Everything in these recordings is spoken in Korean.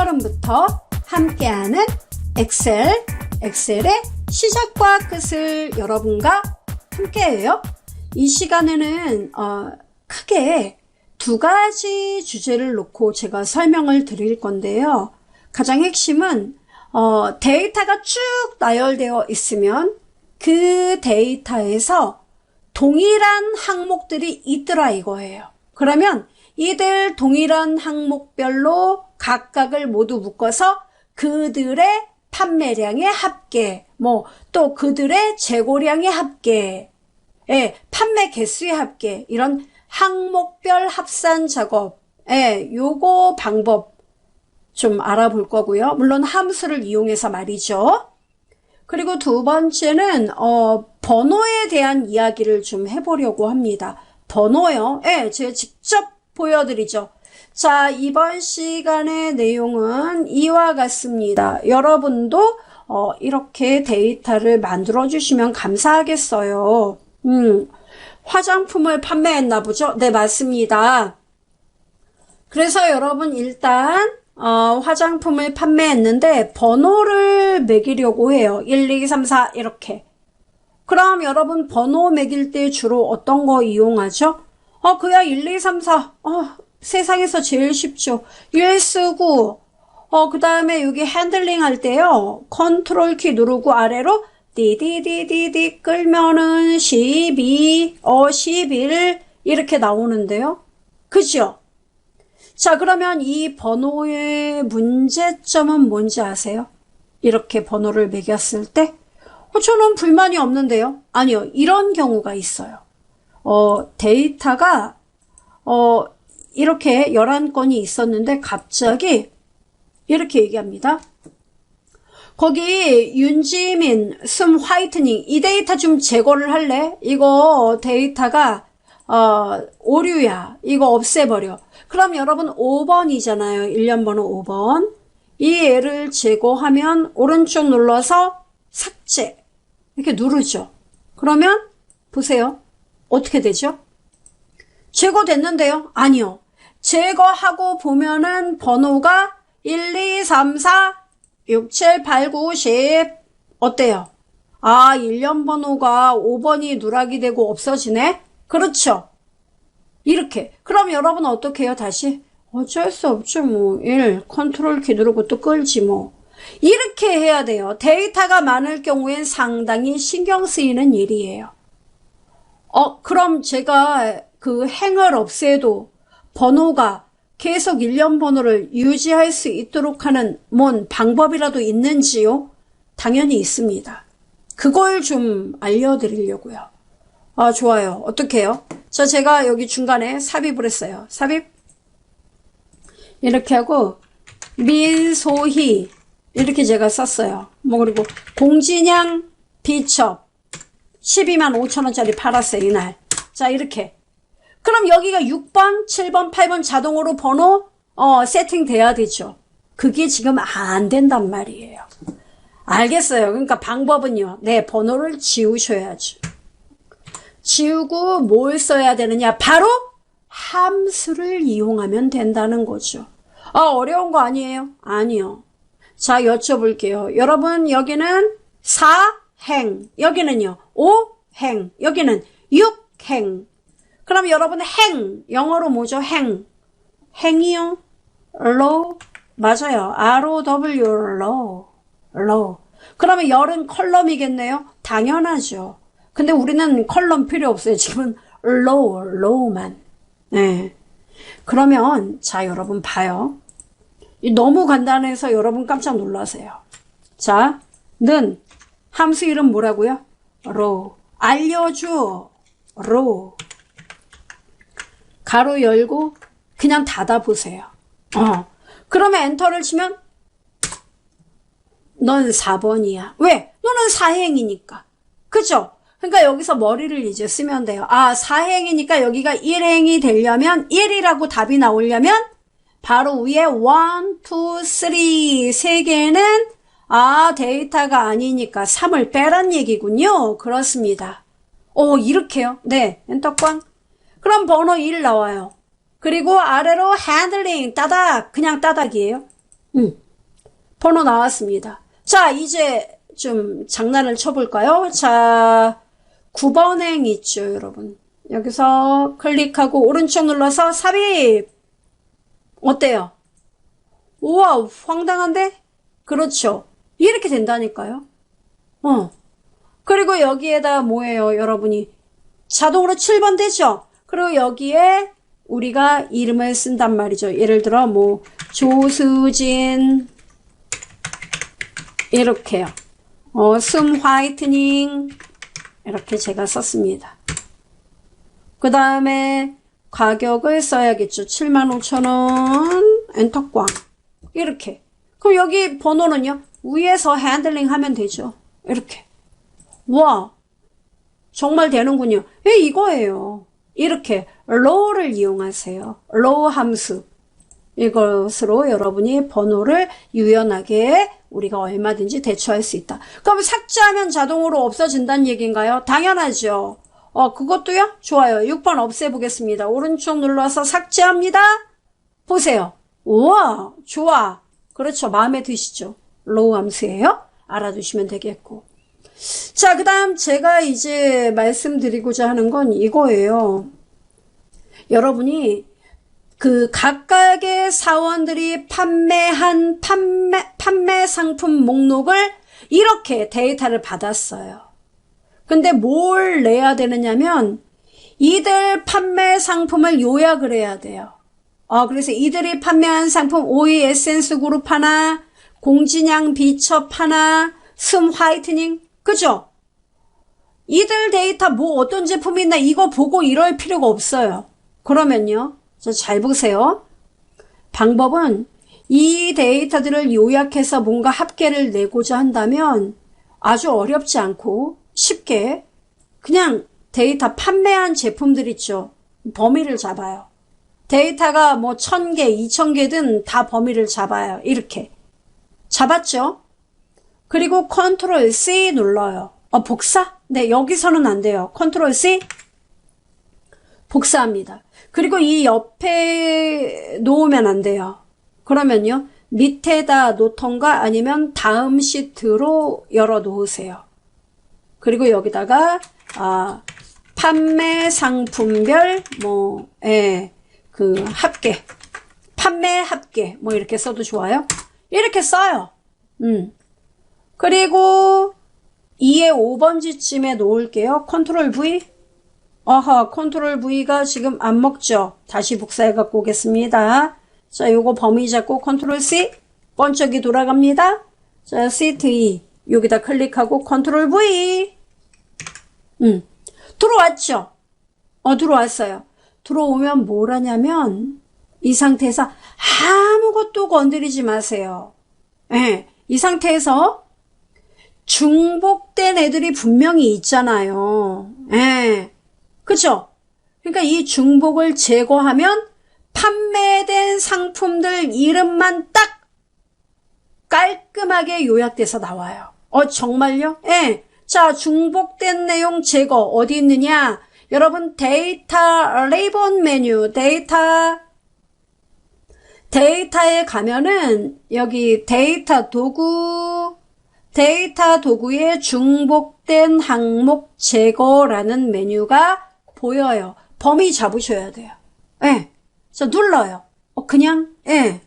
첫걸음부터 함께하는 엑셀의 시작과 끝을 여러분과 함께해요. 이 시간에는 크게 두 가지 주제를 놓고 제가 설명을 드릴 건데요. 가장 핵심은 데이터가 쭉 나열되어 있으면 그 데이터에서 동일한 항목들이 있더라 이거예요. 그러면 이들 동일한 항목별로 각각을 모두 묶어서 그들의 판매량의 합계, 또 그들의 재고량의 합계, 판매 개수의 합계, 이런 항목별 합산 작업, 요거 방법 좀 알아볼 거고요. 물론 함수를 이용해서 말이죠. 그리고 두 번째는 번호에 대한 이야기를 좀 해보려고 합니다. 번호요. 제가 직접 보여드리죠. 자, 이번 시간의 내용은 이와 같습니다. 여러분도 이렇게 데이터를 만들어 주시면 감사하겠어요. 화장품을 판매했나 보죠? 네, 맞습니다. 그래서 여러분 일단 화장품을 판매했는데 번호를 매기려고 해요. 1, 2, 3, 4 이렇게. 그럼 여러분 번호 매길 때 주로 어떤 거 이용하죠? 그야 1, 2, 3, 4. 세상에서 제일 쉽죠. 1 쓰고 그 다음에 여기 핸들링 할 때요. 컨트롤 키 누르고 아래로 디디디디디 끌면은 12, 11 이렇게 나오는데요. 그죠? 자, 그러면 이 번호의 문제점은 뭔지 아세요? 이렇게 번호를 매겼을 때 저는 불만이 없는데요. 아니요. 이런 경우가 있어요. 데이터가 이렇게 11건이 있었는데 갑자기 이렇게 얘기합니다. 거기 윤지민, 숨 화이트닝 이 데이터 좀 제거를 할래? 이거 데이터가 오류야. 이거 없애버려. 그럼 여러분 5번이잖아요. 1년 번호 5번. 이 애를 제거하면 오른쪽 눌러서 삭제. 이렇게 누르죠. 그러면 보세요. 어떻게 되죠? 제거됐는데요? 아니요. 제거하고 보면은 번호가 1, 2, 3, 4, 6, 7, 8, 9, 10 어때요? 1년 번호가 5번이 누락이 되고 없어지네? 그렇죠? 이렇게. 그럼 여러분 어떻게 해요? 다시? 어쩔 수 없죠. 1, 컨트롤 키 누르고 또 끌지 이렇게 해야 돼요. 데이터가 많을 경우엔 상당히 신경 쓰이는 일이에요. 그럼 제가 그 행을 없애도 번호가 계속 1년 번호를 유지할 수 있도록 하는 뭔 방법이라도 있는지요? 당연히 있습니다. 그걸 좀 알려드리려고요. 좋아요. 어떻게 해요? 제가 여기 중간에 삽입을 했어요. 삽입. 이렇게 하고 민소희 이렇게 제가 썼어요. 그리고 공진양 비첩 12만 5천원짜리 팔았어요, 이날. 자, 이렇게. 그럼 여기가 6번, 7번, 8번 자동으로 번호 세팅 돼야 되죠. 그게 지금 안 된단 말이에요. 알겠어요. 그러니까 방법은요. 네, 번호를 지우셔야죠. 지우고 뭘 써야 되느냐? 바로 함수를 이용하면 된다는 거죠. 어려운 거 아니에요? 아니요. 자, 여쭤볼게요. 여러분, 여기는 4행, 여기는요, 5행, 여기는 6행. 그럼 여러분 행, 영어로 뭐죠? 행이요? low, 맞아요. R-O-W, low. 그러면 열은 컬럼이겠네요? 당연하죠. 근데 우리는 컬럼 필요 없어요. 지금은 low만. 네. 그러면 자, 여러분 봐요. 너무 간단해서 여러분 깜짝 놀라세요. 자, 는 함수 이름 뭐라고요? row. 알려줘. row. 가로 열고 그냥 닫아보세요. 그러면 엔터를 치면 넌 4번이야. 왜? 너는 4행이니까. 그죠? 그러니까 여기서 머리를 이제 쓰면 돼요. 4행이니까 여기가 1행이 되려면 1이라고 답이 나오려면 바로 위에 1, 2, 3 세 개는 데이터가 아니니까 3을 빼란 얘기군요. 그렇습니다. 이렇게요. 네, 엔터 꽝. 그럼 번호 1 나와요. 그리고 아래로 핸들링 따닥, 그냥 따닥이에요. 번호 나왔습니다. 자, 이제 좀 장난을 쳐볼까요? 자, 9번행 있죠, 여러분. 여기서 클릭하고 오른쪽 눌러서 삽입. 어때요? 우와, 황당한데? 그렇죠. 이렇게 된다니까요. 그리고 여기에다 뭐예요, 여러분이? 자동으로 7번 되죠? 그리고 여기에 우리가 이름을 쓴단 말이죠. 예를 들어, 뭐, 조수진, 이렇게요. 숨 화이트닝, 이렇게 제가 썼습니다. 그 다음에 가격을 써야겠죠. 75,000원, 엔터꽝. 이렇게. 그럼 여기 번호는요? 위에서 핸들링 하면 되죠. 이렇게. 와, 정말 되는군요. 예, 이거예요. 이렇게 row를 이용하세요. row 함수. 이것으로 여러분이 번호를 유연하게 우리가 얼마든지 대처할 수 있다. 그럼 삭제하면 자동으로 없어진다는 얘기인가요? 당연하죠. 그것도요? 좋아요. 6번 없애보겠습니다. 오른쪽 눌러서 삭제합니다. 보세요. 우와, 좋아. 그렇죠. 마음에 드시죠? row 함수예요. 알아두시면 되겠고. 자, 그 다음 제가 이제 말씀드리고자 하는 건 이거예요. 여러분이 그 각각의 사원들이 판매한 판매 상품 목록을 이렇게 데이터를 받았어요. 근데 뭘 내야 되느냐면 이들 판매 상품을 요약을 해야 돼요. 그래서 이들이 판매한 상품 오이 에센스 그룹 하나, 공진양 비첩 하나, 숨 화이트닝, 그죠? 이들 데이터 뭐 어떤 제품이 있나 이거 보고 이럴 필요가 없어요. 그러면요. 잘 보세요. 방법은 이 데이터들을 요약해서 뭔가 합계를 내고자 한다면 아주 어렵지 않고 쉽게 그냥 데이터 판매한 제품들 있죠. 범위를 잡아요. 데이터가 뭐 1000개, 2000개든 다 범위를 잡아요. 이렇게. 잡았죠? 그리고 컨트롤 C 눌러요. 복사? 네, 여기서는 안 돼요. 컨트롤 C 복사합니다. 그리고 이 옆에 놓으면 안 돼요. 그러면요. 밑에다 놓던가 아니면 다음 시트로 열어 놓으세요. 그리고 여기다가 판매 상품별 그 합계, 판매 합계 뭐 이렇게 써도 좋아요. 이렇게 써요. 그리고 2의 5번지쯤에 놓을게요. 컨트롤 V. 컨트롤 V가 지금 안 먹죠. 다시 복사해 갖고 오겠습니다. 자, 요거 범위 잡고 컨트롤 C. 번쩍이 돌아갑니다. 자, 시트 2. 여기다 클릭하고 컨트롤 V. 들어왔죠? 들어왔어요. 들어오면 뭘 하냐면 이 상태에서 아무것도 건드리지 마세요. 예, 이 상태에서 중복된 애들이 분명히 있잖아요. 예. 그쵸? 그러니까 이 중복을 제거하면 판매된 상품들 이름만 딱 깔끔하게 요약돼서 나와요. 정말요? 예. 자, 중복된 내용 제거 어디 있느냐? 여러분 데이터 레이본 메뉴 데이터에 가면은 여기 데이터 도구의 중복된 항목 제거라는 메뉴가 보여요. 범위 잡으셔야 돼요. 예. 자, 눌러요. 그냥, 예.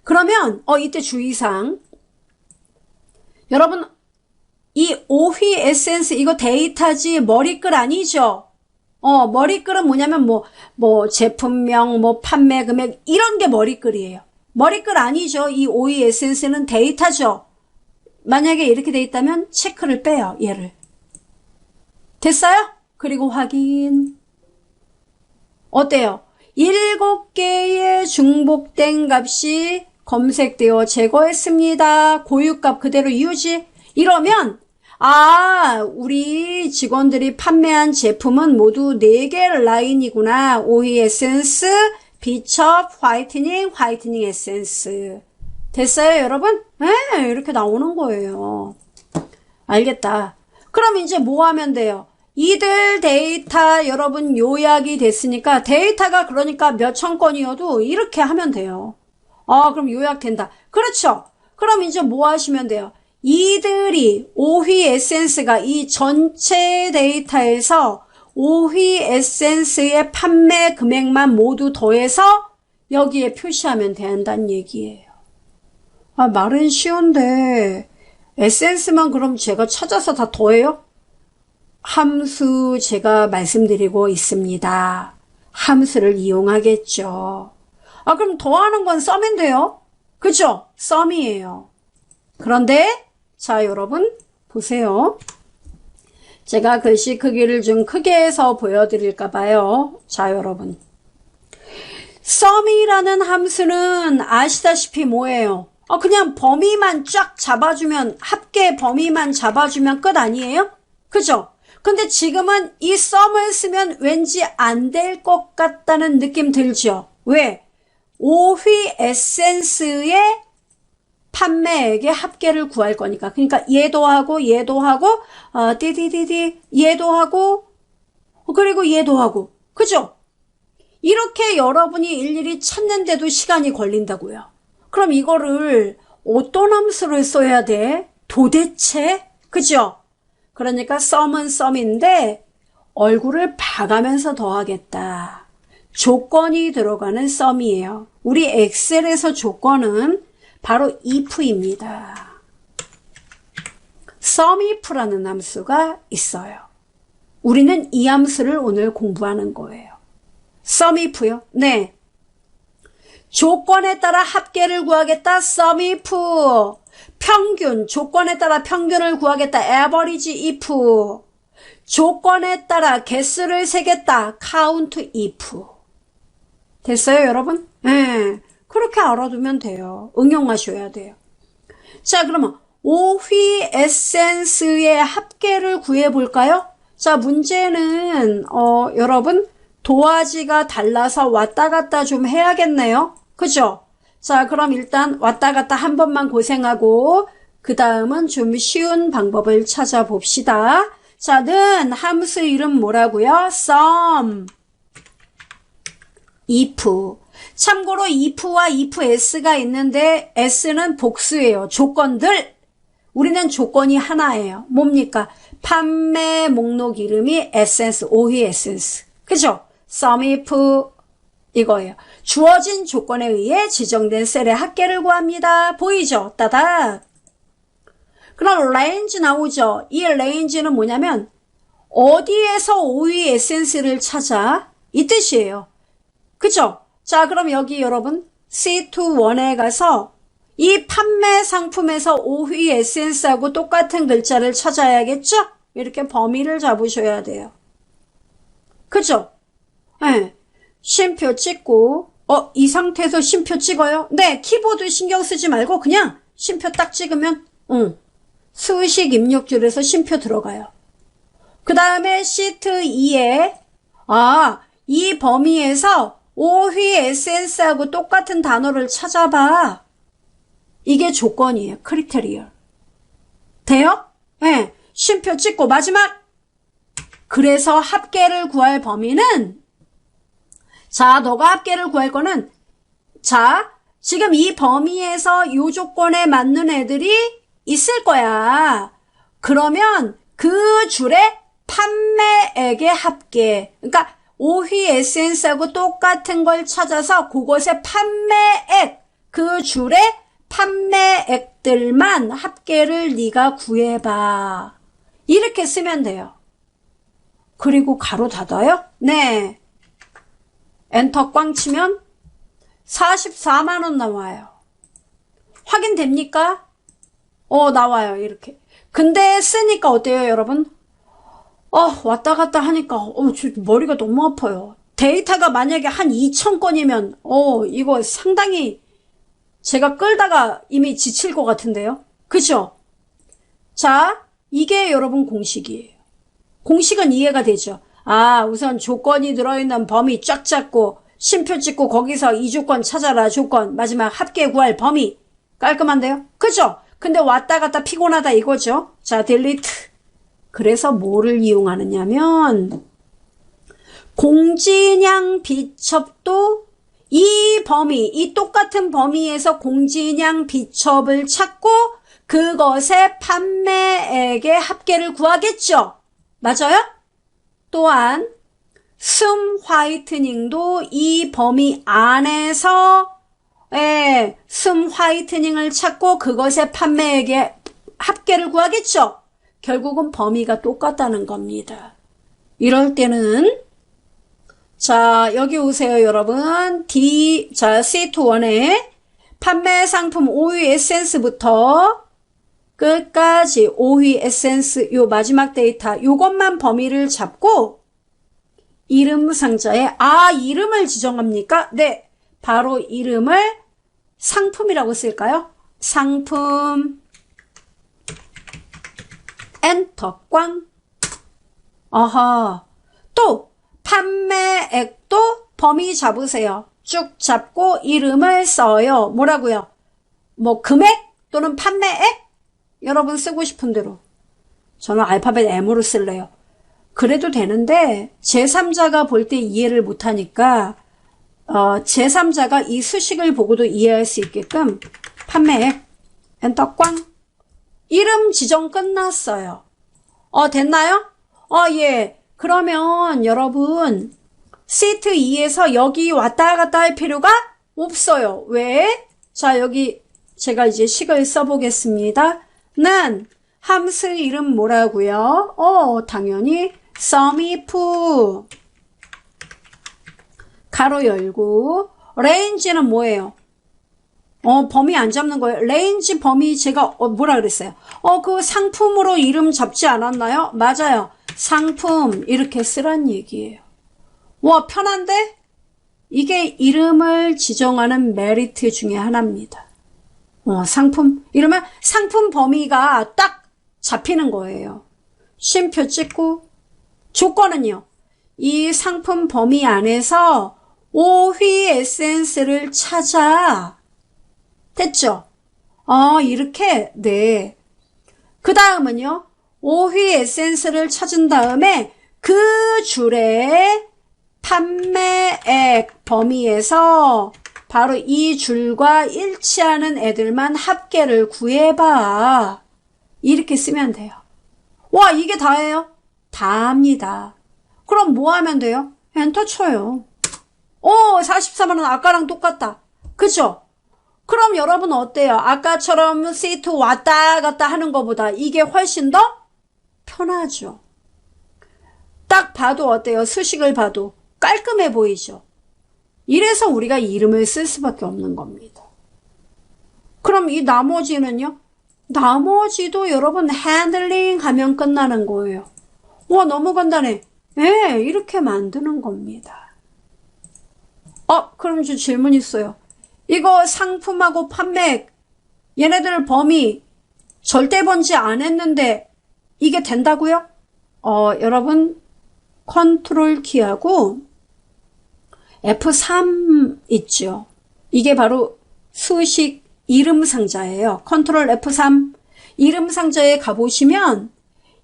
그러면, 이때 주의사항. 여러분, 이 오휘 에센스, 이거 데이터지 머리글 아니죠? 머리글은 뭐냐면, 제품명, 판매 금액, 이런 게 머리글이에요. 머리글 아니죠? 이 오휘 에센스는 데이터죠? 만약에 이렇게 돼 있다면, 체크를 빼요, 얘를. 됐어요? 그리고 확인. 어때요? 7개의 중복된 값이 검색되어 제거했습니다. 고유값 그대로 유지. 이러면 우리 직원들이 판매한 제품은 모두 4개 라인이구나. 오일 에센스, 비첩, 화이트닝 에센스. 됐어요, 여러분? 네, 이렇게 나오는 거예요. 알겠다. 그럼 이제 뭐 하면 돼요? 이들 데이터 여러분 요약이 됐으니까 데이터가 그러니까 몇천 건이어도 이렇게 하면 돼요. 그럼 요약된다. 그렇죠. 그럼 이제 뭐 하시면 돼요? 이들이 오휘 에센스가 이 전체 데이터에서 오휘 에센스의 판매 금액만 모두 더해서 여기에 표시하면 된다는 얘기예요. 말은 쉬운데 에센스만 그럼 제가 찾아서 다 더해요? 함수 제가 말씀드리고 있습니다. 함수를 이용하겠죠. 그럼 더하는 건 썸인데요? 그죠? 썸이에요. 그런데 자 여러분 보세요. 제가 글씨 크기를 좀 크게 해서 보여드릴까 봐요. 자 여러분 썸이라는 함수는 아시다시피 뭐예요? 그냥 범위만 쫙 잡아주면 합계 범위만 잡아주면 끝 아니에요? 그죠? 근데 지금은 이 썸을 쓰면 왠지 안 될 것 같다는 느낌 들죠? 왜? 오휘 에센스의 판매액의 합계를 구할 거니까. 그러니까 얘도 하고 띠디디디 얘도 하고 그리고 얘도 하고 그죠? 이렇게 여러분이 일일이 찾는데도 시간이 걸린다고요. 그럼 이거를 어떤 함수를 써야 돼? 도대체? 그죠? 그러니까 썸은 썸인데 얼굴을 봐가면서 더하겠다. 조건이 들어가는 썸이에요. 우리 엑셀에서 조건은 바로 if입니다. sumif라는 함수가 있어요. 우리는 이 함수를 오늘 공부하는 거예요. sumif요? 네. 조건에 따라 합계를 구하겠다. sumif. 평균, 조건에 따라 평균을 구하겠다. average if. 조건에 따라 개수를 세겠다. count if. 됐어요, 여러분? 네. 그렇게 알아두면 돼요. 응용하셔야 돼요. 자, 그러면 오휘 에센스의 합계를 구해볼까요? 자, 문제는 여러분 도화지가 달라서 왔다 갔다 좀 해야겠네요. 그죠? 자, 그럼 일단 왔다 갔다 한 번만 고생하고 그 다음은 좀 쉬운 방법을 찾아봅시다. 자, 는 함수 이름 뭐라고요? sum, if. 참고로 if와 ifs가 있는데 s는 복수예요. 조건들. 우리는 조건이 하나예요. 뭡니까? 판매 목록 이름이 에센스, 오휘 에센스. 그죠? sum if 이거예요. 주어진 조건에 의해 지정된 셀의 합계를 구합니다. 보이죠? 따닥. 그럼 range 나오죠? 이 range는 뭐냐면 어디에서 오휘 에센스를 찾아? 이 뜻이에요. 그죠? 자, 그럼 여기 여러분 C21에 가서 이 판매 상품에서 오휘 에센스하고 똑같은 글자를 찾아야겠죠? 이렇게 범위를 잡으셔야 돼요. 그죠? 네. 쉼표 찍고 이 상태에서 쉼표 찍어요? 네, 키보드 신경 쓰지 말고 그냥 쉼표 딱 찍으면 수식 입력줄에서 쉼표 들어가요. 그 다음에 시트 2에 이 범위에서 오휘 에센스하고 똑같은 단어를 찾아봐. 이게 조건이에요. 크리테리어. 돼요? 네. 쉼표 찍고 마지막. 그래서 합계를 구할 범위는 자, 너가 합계를 구할 거는 자, 지금 이 범위에서 이 조건에 맞는 애들이 있을 거야. 그러면 그 줄에 판매액의 합계. 그러니까 오휘 에센스하고 똑같은 걸 찾아서 그곳의 판매액, 그 줄에 판매액들만 합계를 네가 구해봐. 이렇게 쓰면 돼요. 그리고 가로 닫아요? 네. 엔터 꽝 치면 44만원 나와요. 확인됩니까? 나와요. 이렇게. 근데 쓰니까 어때요, 여러분? 왔다 갔다 하니까 머리가 너무 아파요. 데이터가 만약에 한 2,000건이면 이거 상당히 제가 끌다가 이미 지칠 것 같은데요. 그죠? 자, 이게 여러분 공식이에요. 공식은 이해가 되죠? 우선 조건이 들어있는 범위 쫙 잡고 쉼표 찍고 거기서 이 조건 찾아라. 조건 마지막 합계 구할 범위. 깔끔한데요? 그죠? 근데 왔다 갔다 피곤하다 이거죠? 자, 딜리트. 그래서 뭐를 이용하느냐면 공진양 비첩도 이 범위, 이 똑같은 범위에서 공진양 비첩을 찾고 그것의 판매액의 합계를 구하겠죠. 맞아요? 또한 숨 화이트닝도 이 범위 안에서 숨 화이트닝을 찾고 그것의 판매액의 합계를 구하겠죠. 결국은 범위가 똑같다는 겁니다. 이럴 때는 자, 여기 오세요, 여러분. C2원에 판매 상품 5위 에센스부터 끝까지 5위 에센스 요 마지막 데이터 요것만 범위를 잡고 이름 상자에 이름을 지정합니까? 네. 바로 이름을 상품이라고 쓸까요? 상품 엔터 꽝. 또 판매액도 범위 잡으세요. 쭉 잡고 이름을 써요. 뭐라고요? 뭐 금액 또는 판매액? 여러분 쓰고 싶은 대로. 저는 알파벳 M으로 쓸래요. 그래도 되는데 제3자가 볼 때 이해를 못하니까 제3자가 이 수식을 보고도 이해할 수 있게끔 판매액 엔터 꽝. 이름 지정 끝났어요. 됐나요? 예. 그러면 여러분 시트 2에서 여기 왔다 갔다 할 필요가 없어요. 왜? 자, 여기 제가 이제 식을 써보겠습니다. 는 함수 이름 뭐라고요? 당연히 sumif 가로 열고 range는 뭐예요? 범위 안 잡는 거예요. range 범위 제가 뭐라 그랬어요? 그 상품으로 이름 잡지 않았나요? 맞아요. 상품 이렇게 쓰란 얘기예요. 와, 편한데? 이게 이름을 지정하는 메리트 중에 하나입니다. 상품 이러면 상품 범위가 딱 잡히는 거예요. 쉼표 찍고 조건은요. 이 상품 범위 안에서 5위 에센스를 찾아. 됐죠? 이렇게 네. 그 다음은요. 5위 에센스를 찾은 다음에 그 줄의 판매액 범위에서 바로 이 줄과 일치하는 애들만 합계를 구해봐. 이렇게 쓰면 돼요. 와, 이게 다예요? 다 합니다. 그럼 뭐 하면 돼요? 엔터 쳐요. 44만원 아까랑 똑같다. 그죠? 그럼 여러분 어때요? 아까처럼 C2 왔다 갔다 하는 것보다 이게 훨씬 더 편하죠. 딱 봐도 어때요? 수식을 봐도 깔끔해 보이죠? 이래서 우리가 이름을 쓸 수밖에 없는 겁니다. 그럼 이 나머지는요? 나머지도 여러분 핸들링 하면 끝나는 거예요. 와, 너무 간단해. 예, 이렇게 만드는 겁니다. 그럼 저 질문 있어요. 이거 상품하고 판매 얘네들 범위 절대 번지 안 했는데 이게 된다고요? 여러분 컨트롤 키하고 F3 있죠. 이게 바로 수식 이름 상자예요. 컨트롤 F3 이름 상자에 가보시면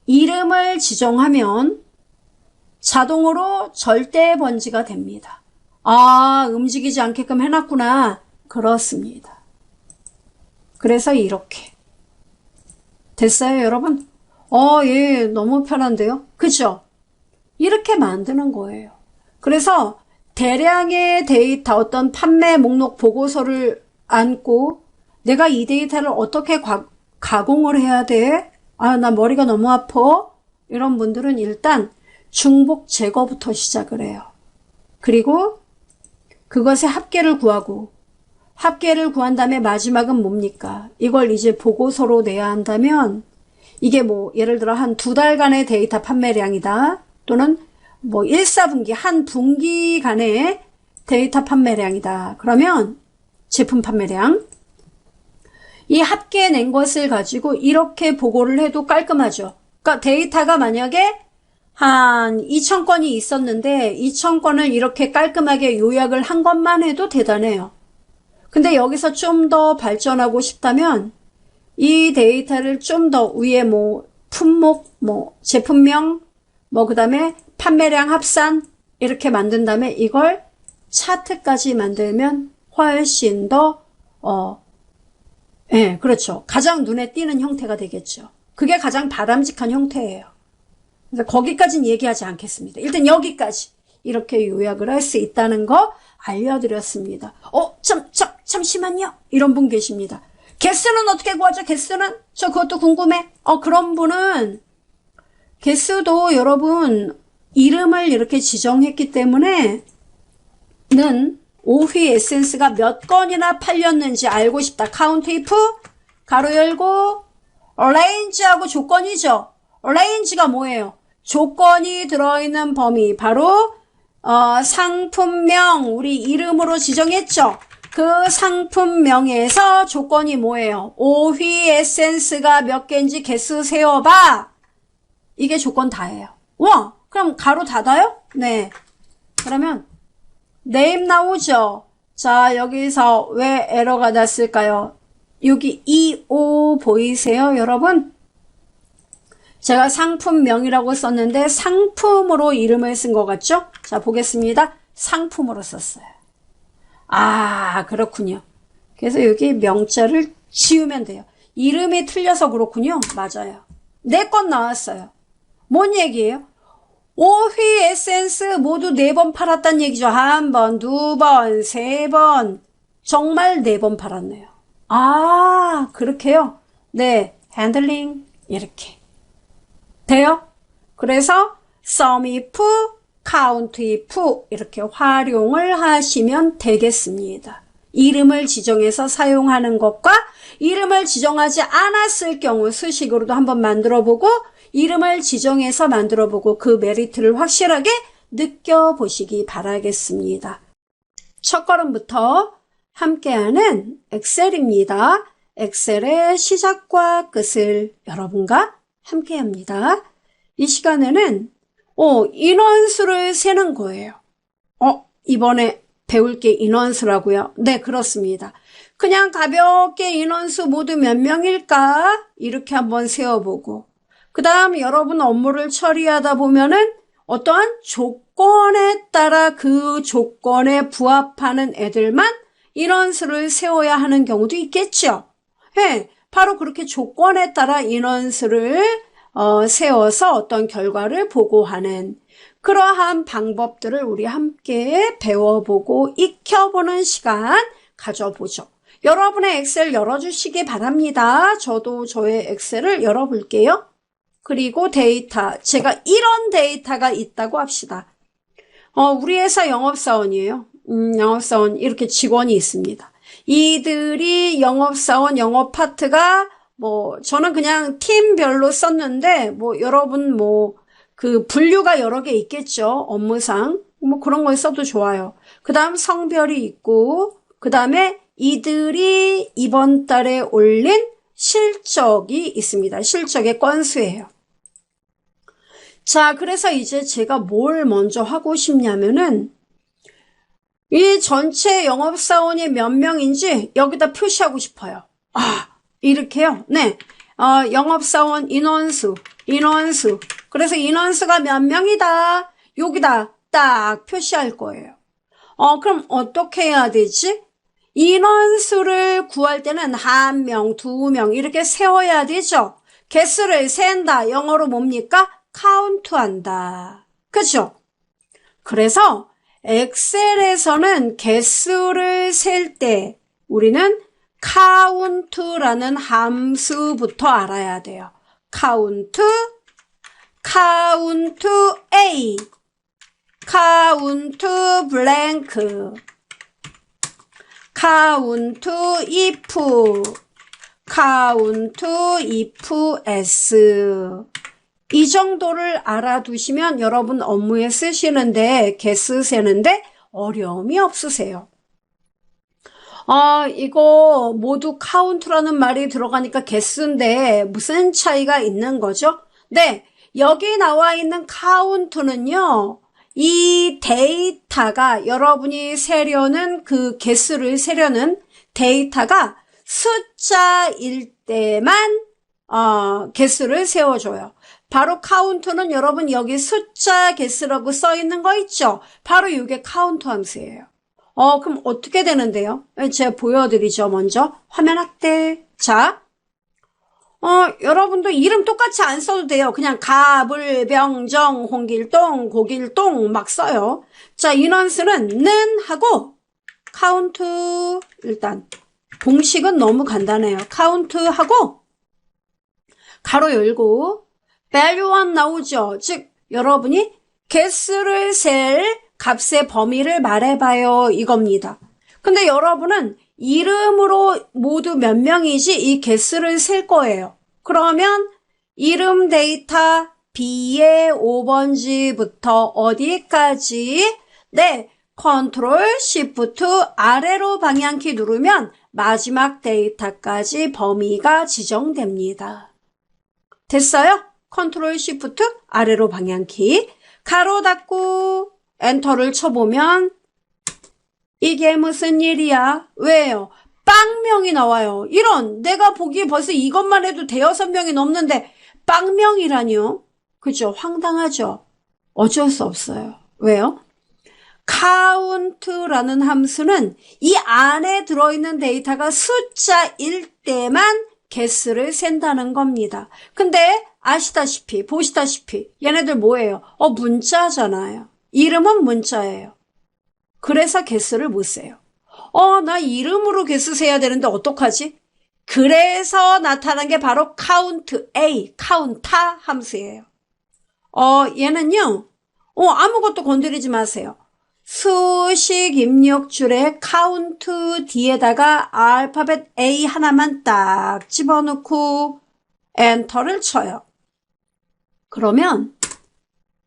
이름을 지정하면 자동으로 절대 번지가 됩니다. 움직이지 않게끔 해놨구나. 그렇습니다. 그래서 이렇게 됐어요, 여러분? 예, 너무 편한데요? 그죠? 이렇게 만드는 거예요. 그래서 대량의 데이터, 어떤 판매 목록 보고서를 안고 내가 이 데이터를 어떻게 가공을 해야 돼? 나 머리가 너무 아파. 이런 분들은 일단 중복 제거부터 시작을 해요. 그리고 그것의 합계를 구하고 합계를 구한 다음에 마지막은 뭡니까? 이걸 이제 보고서로 내야 한다면 이게 뭐 예를 들어 한 2달간의 데이터 판매량이다. 또는 뭐 1, 4분기 한 분기간의 데이터 판매량이다. 그러면 제품 판매량 이 합계 낸 것을 가지고 이렇게 보고를 해도 깔끔하죠. 그러니까 데이터가 만약에 한 2,000건이 있었는데 2,000건을 이렇게 깔끔하게 요약을 한 것만 해도 대단해요. 근데 여기서 좀 더 발전하고 싶다면 이 데이터를 좀 더 위에 뭐 품목, 뭐 제품명, 뭐 그 다음에 판매량 합산 이렇게 만든 다음에 이걸 차트까지 만들면 훨씬 더 예, 그렇죠. 가장 눈에 띄는 형태가 되겠죠. 그게 가장 바람직한 형태예요. 그래서 거기까지는 얘기하지 않겠습니다. 일단 여기까지 이렇게 요약을 할 수 있다는 거 알려드렸습니다. 잠시만요. 이런 분 계십니다. 개수는 어떻게 구하죠? 개수는? 저 그것도 궁금해. 그런 분은 개수도 여러분 이름을 이렇게 지정했기 때문에 는 오휘 에센스가 몇 건이나 팔렸는지 알고 싶다. 카운트 이프 가로 열고 레인지하고 조건이죠. 레인지가 뭐예요? 조건이 들어있는 범위 바로 상품명 우리 이름으로 지정했죠. 그 상품명에서 조건이 뭐예요? 오휘 에센스가 몇 개인지 개수 세어봐. 이게 조건 다예요. 와, 그럼 가로 닫아요? 네. 그러면 네임 나오죠? 자, 여기서 왜 에러가 났을까요? 여기 EO 보이세요, 여러분? 제가 상품명이라고 썼는데 상품으로 이름을 쓴 것 같죠? 자, 보겠습니다. 상품으로 썼어요. 아, 그렇군요. 그래서 여기 명자를 지우면 돼요. 이름이 틀려서 그렇군요. 맞아요. 4건 나왔어요. 뭔 얘기예요? 오휘 에센스 모두 4번 팔았다는 얘기죠. 1번, 2번, 3번. 정말 4번 팔았네요. 아, 그렇게요? 네, 핸들링 이렇게. 돼요? 그래서 sum if, count if 이렇게 활용을 하시면 되겠습니다. 이름을 지정해서 사용하는 것과 이름을 지정하지 않았을 경우 수식으로도 한번 만들어보고 이름을 지정해서 만들어보고 그 메리트를 확실하게 느껴보시기 바라겠습니다. 첫 걸음부터 함께하는 엑셀입니다. 엑셀의 시작과 끝을 여러분과 함께합니다. 이 시간에는 인원수를 세는 거예요. 이번에 배울 게 인원수라고요? 네, 그렇습니다. 그냥 가볍게 인원수 모두 몇 명일까? 이렇게 한번 세어보고 그 다음 여러분 업무를 처리하다 보면은 어떠한 조건에 따라 그 조건에 부합하는 애들만 인원수를 세워야 하는 경우도 있겠죠. 네, 바로 그렇게 조건에 따라 인원수를 세워서 어떤 결과를 보고하는 그러한 방법들을 우리 함께 배워보고 익혀보는 시간 가져보죠. 여러분의 엑셀 열어주시기 바랍니다. 저도 저의 엑셀을 열어볼게요. 그리고 데이터, 제가 이런 데이터가 있다고 합시다. 우리 회사 영업사원이에요. 영업사원 이렇게 직원이 있습니다. 이들이 영업사원 영업 파트가 저는 그냥 팀별로 썼는데 여러분 그 분류가 여러 개 있겠죠. 업무상 그런 걸 써도 좋아요. 그 다음 성별이 있고 그 다음에 이들이 이번 달에 올린 실적이 있습니다. 실적의 건수예요. 자, 그래서 이제 제가 뭘 먼저 하고 싶냐면은 이 전체 영업사원이 몇 명인지 여기다 표시하고 싶어요. 이렇게요. 네. 영업사원 인원수. 그래서 인원수가 몇 명이다. 여기다 딱 표시할 거예요. 그럼 어떻게 해야 되지? 인원수를 구할 때는 1명, 2명 이렇게 세워야 되죠. 개수를 센다. 영어로 뭡니까? 카운트한다. 그렇죠? 그래서 엑셀에서는 개수를 셀 때 우리는 count라는 함수부터 알아야 돼요. count A, count blank, count if s 이 정도를 알아두시면 여러분 업무에 쓰시는데 개수 세는데 어려움이 없으세요. 이거 모두 카운트라는 말이 들어가니까 개수인데 무슨 차이가 있는 거죠? 네, 여기 나와 있는 카운트는요. 이 데이터가 여러분이 세려는 그 개수를 세려는 데이터가 숫자일 때만 개수를 세워줘요. 바로 카운트는 여러분 여기 숫자 개수라고 써 있는 거 있죠? 바로 이게 카운트 함수예요. 그럼 어떻게 되는데요? 제가 보여드리죠. 먼저 화면 확대. 자, 여러분도 이름 똑같이 안 써도 돼요. 그냥 가불병정, 홍길동, 고길동 막 써요. 자, 인원수는 는 하고 카운트, 일단 공식은 너무 간단해요. 카운트 하고 가로 열고 value 1 나오죠. 즉 여러분이 개수를 셀 값의 범위를 말해봐요 이겁니다. 근데 여러분은 이름으로 모두 몇 명이지 이 개수를 셀 거예요. 그러면 이름 데이터 B의 5번지부터 어디까지? 네, 컨트롤 시프트 아래로 방향키 누르면 마지막 데이터까지 범위가 지정됩니다. 됐어요? 컨트롤 시프트 아래로 방향키 가로 닫고 엔터를 쳐보면 이게 무슨 일이야? 왜요? 빵명이 나와요. 이런 내가 보기에 벌써 이것만 해도 대여섯 명이 넘는데 빵명이라니요? 그죠? 황당하죠? 어쩔 수 없어요. 왜요? count라는 함수는 이 안에 들어있는 데이터가 숫자일 때만 개수를 센다는 겁니다. 근데 아시다시피 보시다시피 얘네들 뭐예요? 문자잖아요. 이름은 문자예요. 그래서 개수를 못 세요. 나 이름으로 개수 세야 되는데 어떡하지? 그래서 나타난 게 바로 count A, counta 함수예요. 얘는요, 아무것도 건드리지 마세요. 수식 입력줄에 count 뒤에다가 알파벳 A 하나만 딱 집어넣고 엔터를 쳐요. 그러면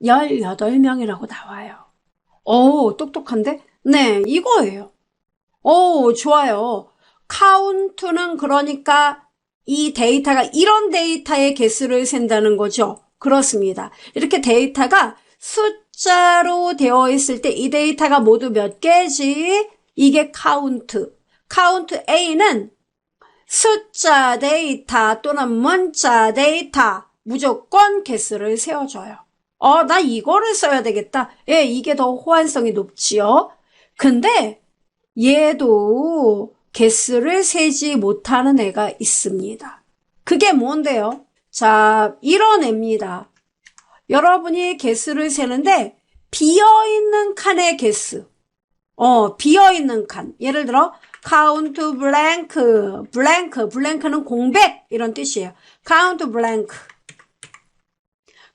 18명이라고 나와요. 똑똑한데? 네, 이거예요. 좋아요. count는 그러니까 이 데이터가 이런 데이터의 개수를 센다는 거죠. 그렇습니다. 이렇게 데이터가 숫자로 되어 있을 때 이 데이터가 모두 몇 개지? 이게 count. count A는 숫자 데이터 또는 문자 데이터 무조건 개수를 세워줘요. 나 이거를 써야 되겠다. 예, 이게 더 호환성이 높지요. 근데 얘도 개수를 세지 못하는 애가 있습니다. 그게 뭔데요? 자, 이런 애입니다. 여러분이 개수를 세는데 비어있는 칸의 개수. 비어있는 칸. 예를 들어 count blank, blank는 공백 이런 뜻이에요. count blank.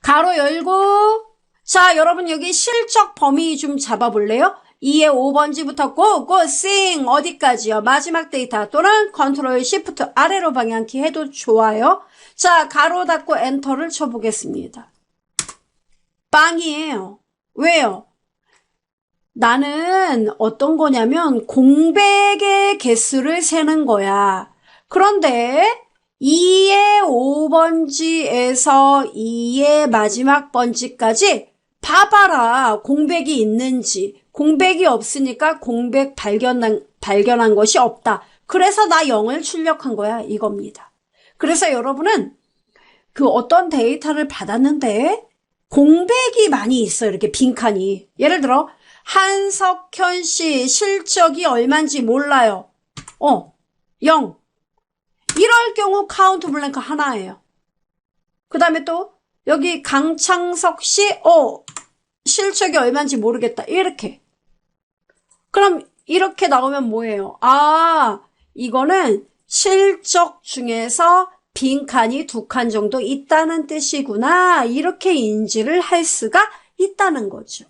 가로 열고 자, 여러분 여기 실적 범위 좀 잡아볼래요? 2의 5번지부터 go, sing 어디까지요? 마지막 데이터 또는 컨트롤 시프트 아래로 방향키 해도 좋아요. 자, 가로 닫고 엔터를 쳐보겠습니다. 빵이에요. 왜요? 나는 어떤 거냐면 공백의 개수를 세는 거야. 그런데 2의 5번지에서 2의 마지막 번지까지 봐봐라. 공백이 있는지. 공백이 없으니까 공백 발견한 것이 없다. 그래서 나 0을 출력한 거야. 이겁니다. 그래서 여러분은 그 어떤 데이터를 받았는데 공백이 많이 있어요. 이렇게 빈칸이. 예를 들어 한석현 씨 실적이 얼마인지 몰라요. 0. 이럴 경우 카운트 블랭크 하나예요. 그 다음에 또 여기 강창석 씨 실적이 얼마인지 모르겠다. 이렇게. 그럼 이렇게 나오면 뭐예요? 이거는 실적 중에서 빈칸이 2칸 정도 있다는 뜻이구나. 이렇게 인지를 할 수가 있다는 거죠.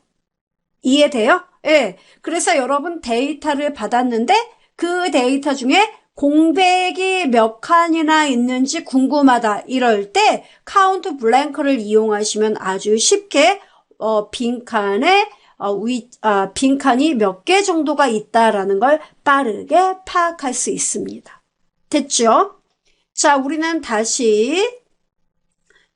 이해돼요? 예. 그래서 여러분 데이터를 받았는데 그 데이터 중에 공백이 몇 칸이나 있는지 궁금하다. 이럴 때 카운트 블랭크를 이용하시면 아주 쉽게 빈칸이 몇 개 정도가 있다라는 걸 빠르게 파악할 수 있습니다. 됐죠? 자, 우리는 다시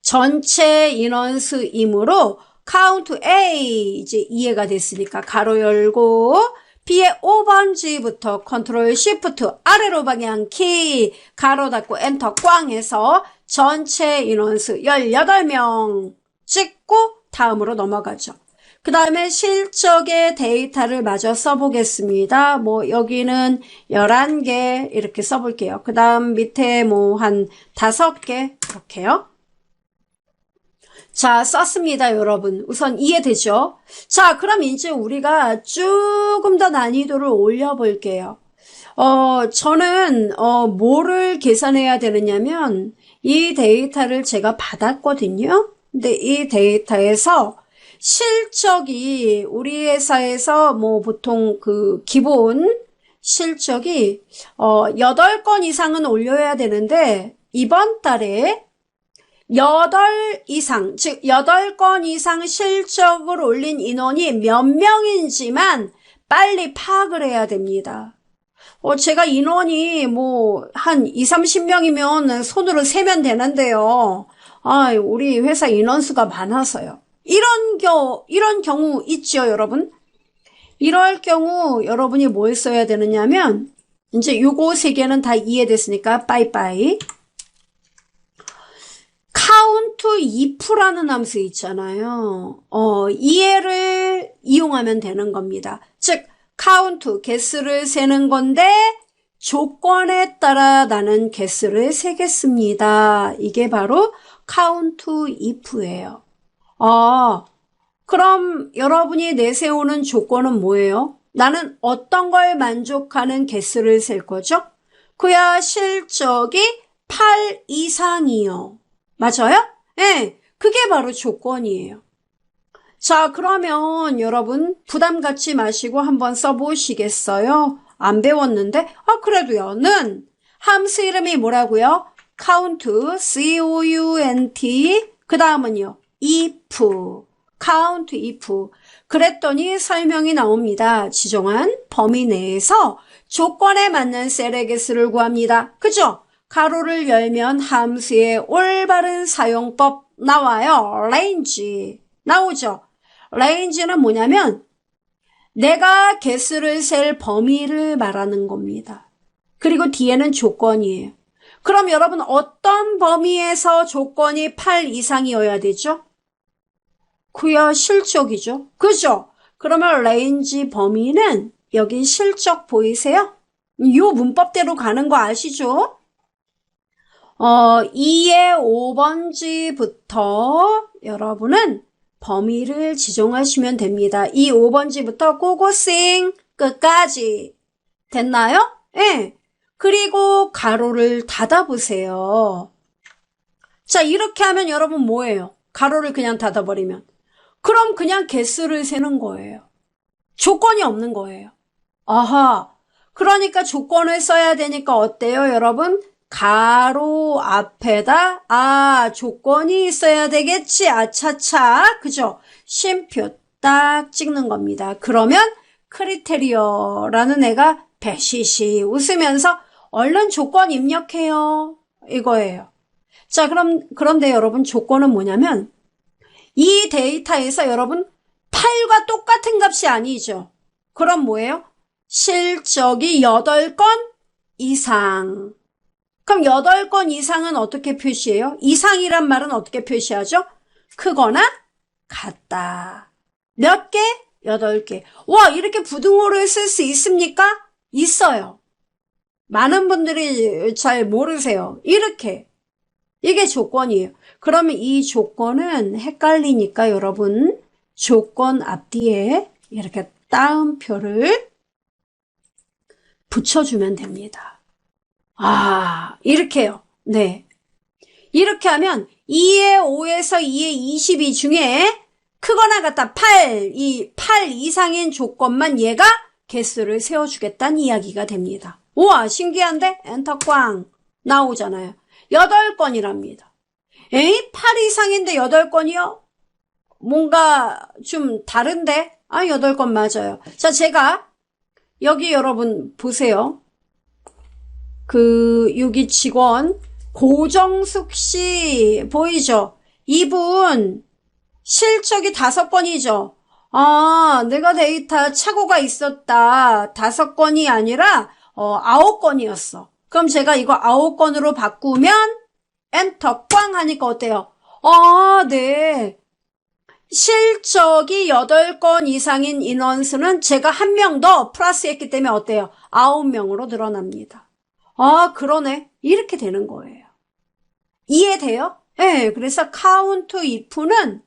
전체 인원수이므로 count A 이제 이해가 됐으니까 가로 열고 B의 5번지부터 컨트롤 시프트 아래로 방향키 가로 닫고 엔터 꽝 해서 전체 인원수 18명 찍고 다음으로 넘어가죠. 그 다음에 실적의 데이터를 마저 써보겠습니다. 뭐 여기는 11개 이렇게 써볼게요. 그 다음 밑에 뭐 한 5개 이렇게요. 자, 썼습니다, 여러분. 우선 이해되죠? 자, 그럼 이제 우리가 조금 더 난이도를 올려볼게요. 저는, 뭐를 계산해야 되느냐면, 이 데이터를 제가 받았거든요. 근데 이 데이터에서 실적이 우리 회사에서 뭐 보통 그 기본 실적이, 8건 이상은 올려야 되는데, 이번 달에 8 이상, 즉 8건 이상 실적을 올린 인원이 몇 명인지만 빨리 파악을 해야 됩니다. 제가 인원이 뭐 한 20, 30명이면 손으로 세면 되는데요. 우리 회사 인원수가 많아서요. 이런 경우 있죠, 여러분? 이럴 경우 여러분이 뭘 써야 되느냐면 이제 요거 3개는 다 이해됐으니까 빠이빠이. count if라는 함수 있잖아요. 얘를 이용하면 되는 겁니다. 즉 count 개수를 세는 건데 조건에 따라 나는 개수를 세겠습니다. 이게 바로 count if예요. 그럼 여러분이 내세우는 조건은 뭐예요? 나는 어떤 걸 만족하는 개수를 셀 거죠? 그야 실적이 8 이상이요. 맞아요? 네, 그게 바로 조건이에요. 자, 그러면 여러분 부담 갖지 마시고 한번 써보시겠어요? 안 배웠는데? 그래도요. 는 함수 이름이 뭐라고요? count, count, 그 다음은요. if, count if. 그랬더니 설명이 나옵니다. 지정한 범위 내에서 조건에 맞는 셀의 개수를 구합니다. 그죠? 가로를 열면 함수의 올바른 사용법 나와요. range 나오죠. range는 뭐냐면 내가 개수를 셀 범위를 말하는 겁니다. 그리고 뒤에는 조건이에요. 그럼 여러분 어떤 범위에서 조건이 8 이상이어야 되죠? 그야 실적이죠. 그죠? 그러면 range 범위는 여기 실적 보이세요? 요 문법대로 가는 거 아시죠? 2의 5번지부터 여러분은 범위를 지정하시면 됩니다. 이 5번지부터 고고싱 끝까지 됐나요? 네. 그리고 가로를 닫아보세요. 자, 이렇게 하면 여러분 뭐예요? 가로를 그냥 닫아버리면. 그럼 그냥 개수를 세는 거예요. 조건이 없는 거예요. 아하. 그러니까 조건을 써야 되니까 어때요, 여러분? 가로 앞에다 조건이 있어야 되겠지. 아차차. 그죠? 쉼표 딱 찍는 겁니다. 그러면 크리테리어라는 애가 배시시 웃으면서 얼른 조건 입력해요. 이거예요. 자, 그런데 여러분 조건은 뭐냐면 이 데이터에서 여러분 8과 똑같은 값이 아니죠. 그럼 뭐예요? 실적이 8건 이상. 그럼 8건 이상은 어떻게 표시해요? 이상이란 말은 어떻게 표시하죠? 크거나 같다. 몇 개? 8개. 와, 이렇게 부등호를 쓸 수 있습니까? 있어요. 많은 분들이 잘 모르세요. 이렇게. 이게 조건이에요. 그러면 이 조건은 헷갈리니까 여러분 조건 앞뒤에 이렇게 따옴표를 붙여주면 됩니다. 이렇게요. 네. 이렇게 하면 2의 5에서 2의 22 중에 크거나 같다 8, 이 8 이상인 조건만 얘가 개수를 세워주겠다는 이야기가 됩니다. 우와, 신기한데? 엔터 꽝 나오잖아요. 8건이랍니다. 에이, 8 이상인데 8건이요? 뭔가 좀 다른데? 8건 맞아요. 자, 제가 여기 여러분 보세요. 여기 직원 고정숙 씨 보이죠? 이분 실적이 5건이죠. 내가 데이터 착오가 있었다. 5건이 아니라 9건이었어. 그럼 제가 이거 9건으로 바꾸면 엔터 꽝 하니까 어때요? 네. 실적이 8건 이상인 인원수는 제가 1명 더 플러스했기 때문에 어때요? 9명으로 늘어납니다. 아, 그러네. 이렇게 되는 거예요. 이해돼요? 네, 그래서 count if는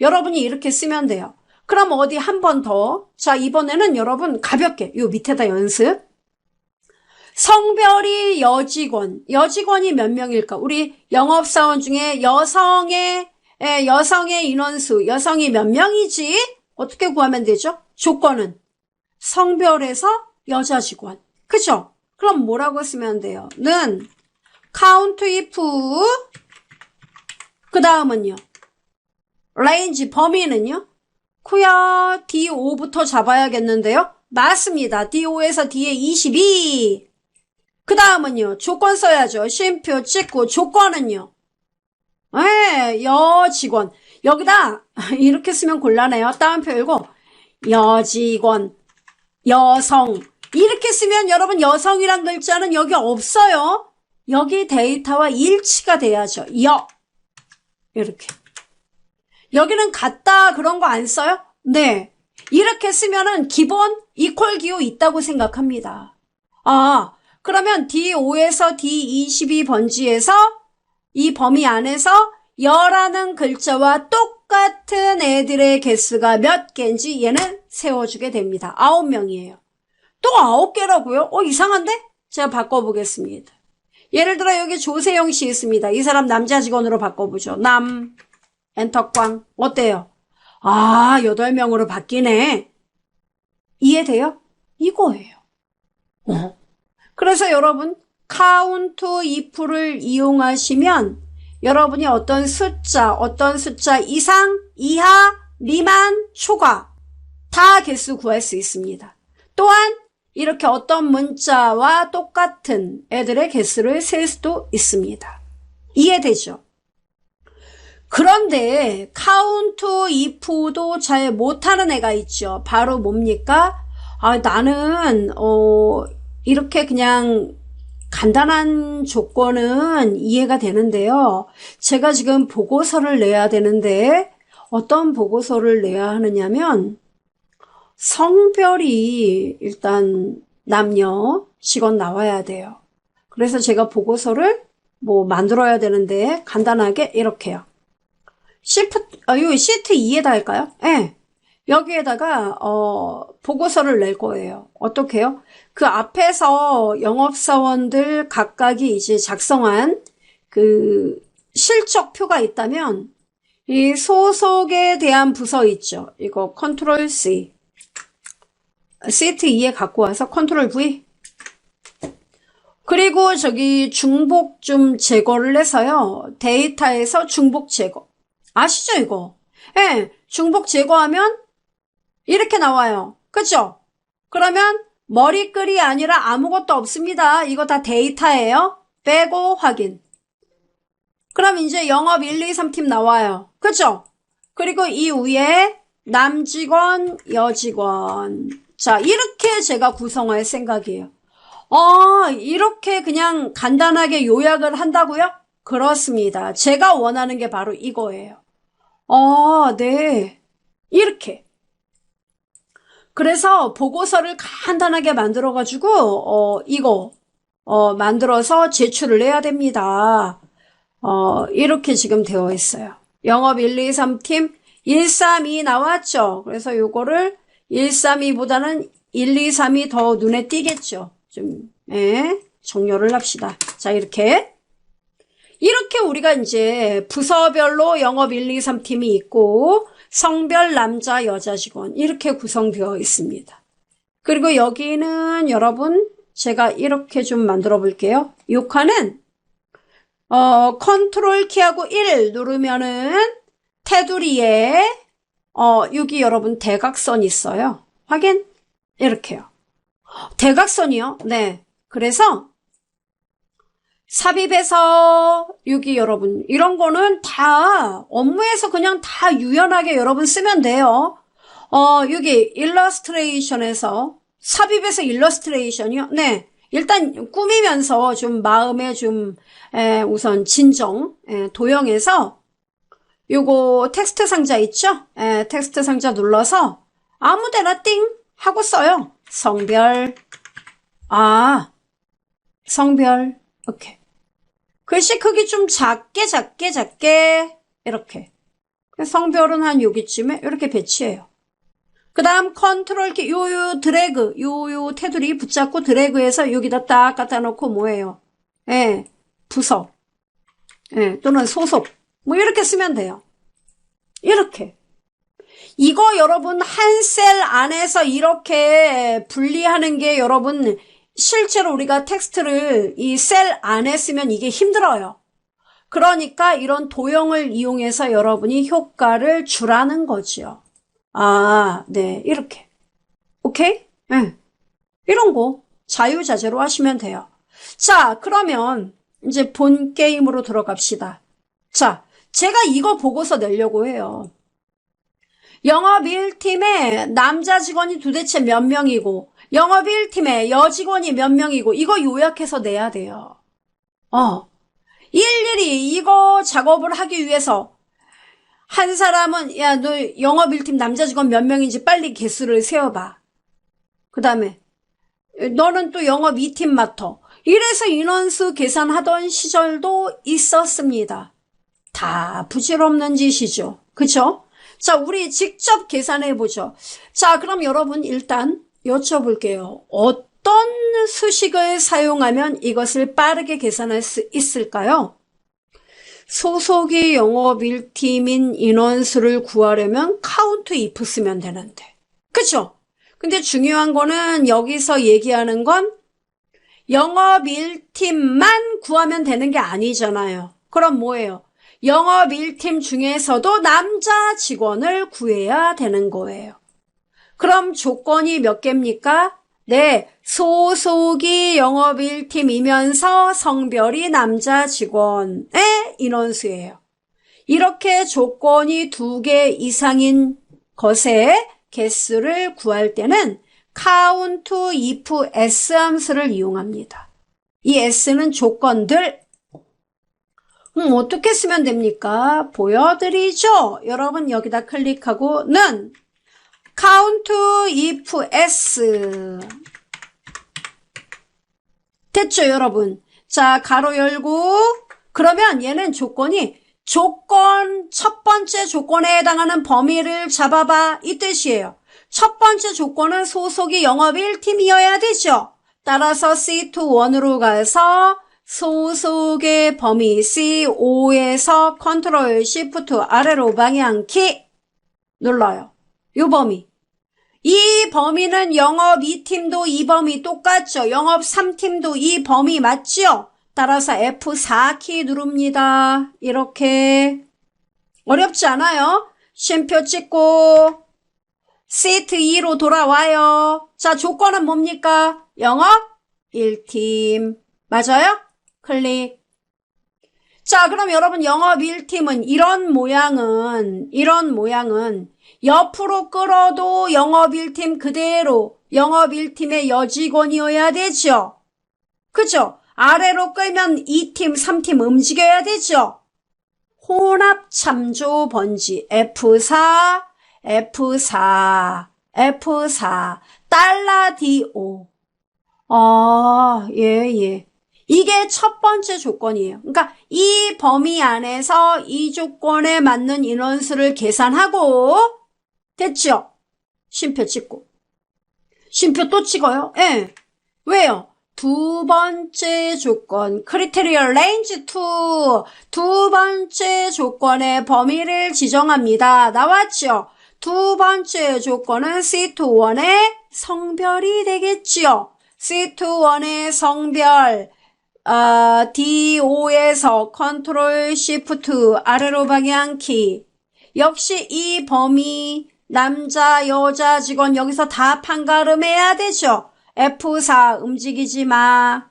여러분이 이렇게 쓰면 돼요. 그럼 어디 한 번 더. 자, 이번에는 여러분 가볍게 요 밑에다 연습. 성별이 여직원이 몇 명일까? 우리 영업사원 중에 여성의 인원수, 여성이 몇 명이지? 어떻게 구하면 되죠? 조건은 성별에서 여자 직원. 그죠? 그럼 뭐라고 쓰면 돼요? 는 count if 그 다음은요. range 범위는요. 쿠야 D5부터 잡아야겠는데요. 맞습니다. D5에서 D에 22. 그 다음은요. 조건 써야죠. 쉼표 찍고 조건은요. 네, 여직원. 여기다 이렇게 쓰면 곤란해요. 따옴표 열고 여직원, 여성. 이렇게 쓰면 여러분 여성이란 글자는 여기 없어요. 여기 데이터와 일치가 돼야죠. 이렇게. 여기는 같다 그런 거 안 써요? 네. 이렇게 쓰면은 기본 이퀄 기호 있다고 생각합니다. 아, 그러면 D5에서 D22 번지에서 이 범위 안에서 여라는 글자와 똑같은 애들의 개수가 몇 개인지 얘는 세워주게 됩니다. 9명이에요. 또 9개라고요? 이상한데? 제가 바꿔보겠습니다. 예를 들어 여기 조세영 씨 있습니다. 이 사람 남자 직원으로 바꿔보죠. 엔터꽝. 어때요? 아, 8명으로 바뀌네. 이해돼요? 이거예요. 그래서 여러분 count if를 이용하시면 여러분이 어떤 숫자 이상, 이하, 미만, 초과 다 개수 구할 수 있습니다. 또한 이렇게 어떤 문자와 똑같은 애들의 개수를 셀 수도 있습니다. 이해되죠? 그런데 count if도 잘 못하는 애가 있죠. 바로 뭡니까? 아, 나는 이렇게 그냥 간단한 조건은 이해가 되는데요. 제가 지금 보고서를 내야 되는데 어떤 보고서를 내야 하느냐면 성별이 일단 남녀 직원 나와야 돼요. 그래서 제가 보고서를 만들어야 되는데 간단하게 이렇게요. 요 시트 2에다 할까요? 네. 여기에다가 보고서를 낼 거예요. 어떻게 해요? 그 앞에서 영업사원들 각각이 이제 작성한 그 실적표가 있다면 이 소속에 대한 부서 있죠. 이거 컨트롤 C. 시트 2에 갖고 와서 컨트롤 V. 그리고 저기 중복 좀 제거를 해서요. 데이터에서 중복 제거. 아시죠, 이거? 예, 중복 제거하면 이렇게 나와요. 그죠? 그러면 머리글이 아니라 아무것도 없습니다. 이거 다 데이터예요. 빼고 확인. 그럼 이제 영업 1, 2, 3팀 나와요. 그죠? 그리고 이 위에 남직원, 여직원. 자, 이렇게 제가 구성할 생각이에요. 이렇게 그냥 간단하게 요약을 한다고요? 그렇습니다. 제가 원하는 게 바로 이거예요. 네. 이렇게. 그래서 보고서를 간단하게 만들어가지고, 만들어서 제출을 해야 됩니다. 이렇게 지금 되어 있어요. 영업 1, 2, 3팀 1, 3, 2 나왔죠? 그래서 요거를 1, 3, 2보다는 1, 2, 3이 더 눈에 띄겠죠? 정렬을 합시다. 자, 이렇게 우리가 이제 부서별로 영업 1, 2, 3팀이 있고 성별 남자, 여자 직원 이렇게 구성되어 있습니다. 그리고 여기는 여러분 제가 이렇게 좀 만들어 볼게요. 이 칸은 컨트롤 키하고 1 누르면은 테두리에 여기 여러분 대각선 있어요. 확인? 이렇게요. 대각선이요? 네. 그래서 삽입해서 여기 여러분 이런 거는 다 업무에서 그냥 다 유연하게 여러분 쓰면 돼요. 여기 일러스트레이션에서 삽입해서 일러스트레이션이요. 네. 일단 꾸미면서 좀 마음에 좀 우선 진정 도형에서 요거 텍스트 상자 있죠? 예, 텍스트 상자 눌러서 아무 데나 띵 하고 써요. 성별. 성별. 오케이. 글씨 크기 좀 작게 이렇게. 성별은 한 여기쯤에 이렇게 배치해요. 그 다음 컨트롤 키, 요 드래그, 요 테두리 붙잡고 드래그해서 여기다 딱 갖다 놓고 뭐예요? 예, 부서. 예, 또는 소속. 뭐 이렇게 쓰면 돼요. 이렇게. 이거 여러분 한 셀 안에서 이렇게 분리하는 게 여러분 실제로 우리가 텍스트를 이 셀 안에 쓰면 이게 힘들어요. 그러니까 이런 도형을 이용해서 여러분이 효과를 주라는 거죠. 네, 이렇게. 오케이? 네. 이런 거 자유자재로 하시면 돼요. 자, 그러면 이제 본 게임으로 들어갑시다. 자, 제가 이거 보고서 내려고 해요. 영업 1팀에 남자 직원이 도대체 몇 명이고 영업 1팀에 여직원이 몇 명이고 이거 요약해서 내야 돼요. 일일이 이거 작업을 하기 위해서 한 사람은 야, 너 영업 1팀 남자 직원 몇 명인지 빨리 개수를 세어봐. 그 다음에 너는 또 영업 2팀 맡어. 이래서 인원수 계산하던 시절도 있었습니다. 다 부질없는 짓이죠. 그쵸? 자, 우리 직접 계산해보죠. 자, 그럼 여러분 일단 여쭤볼게요. 어떤 수식을 사용하면 이것을 빠르게 계산할 수 있을까요? 소속이 영업 1팀인 인원수를 구하려면 count if 쓰면 되는데. 그쵸? 근데 중요한 거는 여기서 얘기하는 건 영업 1팀만 구하면 되는 게 아니잖아요. 그럼 뭐예요? 영업 1팀 중에서도 남자 직원을 구해야 되는 거예요. 그럼 조건이 몇 개입니까? 네, 소속이 영업 1팀이면서 성별이 남자 직원의 인원수예요. 이렇게 조건이 2개 이상인 것의 개수를 구할 때는 count if s 함수를 이용합니다. 이 s는 조건들. 어떻게 쓰면 됩니까? 보여드리죠. 여러분 여기다 클릭하고는 count if s 됐죠, 여러분? 자, 가로 열고 그러면 얘는 조건이 첫 번째 조건에 해당하는 범위를 잡아봐 이 뜻이에요. 첫 번째 조건은 소속이 영업 1팀이어야 되죠. 따라서 C2-1으로 가서 소속의 범위 C5에서 컨트롤 Shift 아래로 방향키 눌러요. 요 범위. 이 범위는 영업 2팀도 이 범위 똑같죠. 영업 3팀도 이 범위 맞죠? 따라서 F4키 누릅니다. 이렇게. 어렵지 않아요? 쉼표 찍고 시트 2로 돌아와요. 자, 조건은 뭡니까? 영업 1팀. 맞아요? 클릭. 자, 그럼 여러분 영업 1팀은 이런 모양은 옆으로 끌어도 영업 1팀 그대로 영업 1팀의 여직원이어야 되죠. 그죠? 아래로 끌면 2팀, 3팀 움직여야 되죠. 혼합 참조 번지 F4 달러 DO. 예. 이게 첫 번째 조건이에요. 그러니까 이 범위 안에서 이 조건에 맞는 인원수를 계산하고 됐죠? 쉼표 찍고. 쉼표 또 찍어요? 예. 왜요? 두 번째 조건, 크리테리얼 레인지 2. 두 번째 조건의 범위를 지정합니다. 나왔죠? 두 번째 조건은 C21의 성별이 되겠지요. C21의 성별, D5에서 컨트롤 Shift 아래로 방향키. 역시 이 범위, 남자, 여자 직원 여기서 다 판가름해야 되죠. F4 움직이지 마.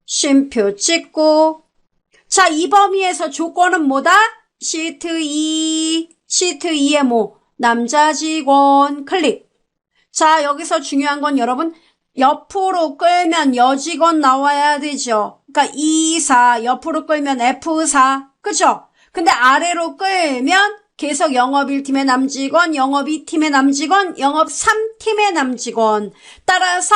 쉼표 찍고. 자, 이 범위에서 조건은 뭐다? 시트 2에 뭐? 남자 직원 클릭. 자, 여기서 중요한 건 여러분 옆으로 끌면 여직원 나와야 되죠. 그러니까 2, 4 옆으로 끌면 F4. 그죠? 근데 아래로 끌면 계속 영업 1팀의 남직원, 영업 2팀의 남직원, 영업 3팀의 남직원. 따라서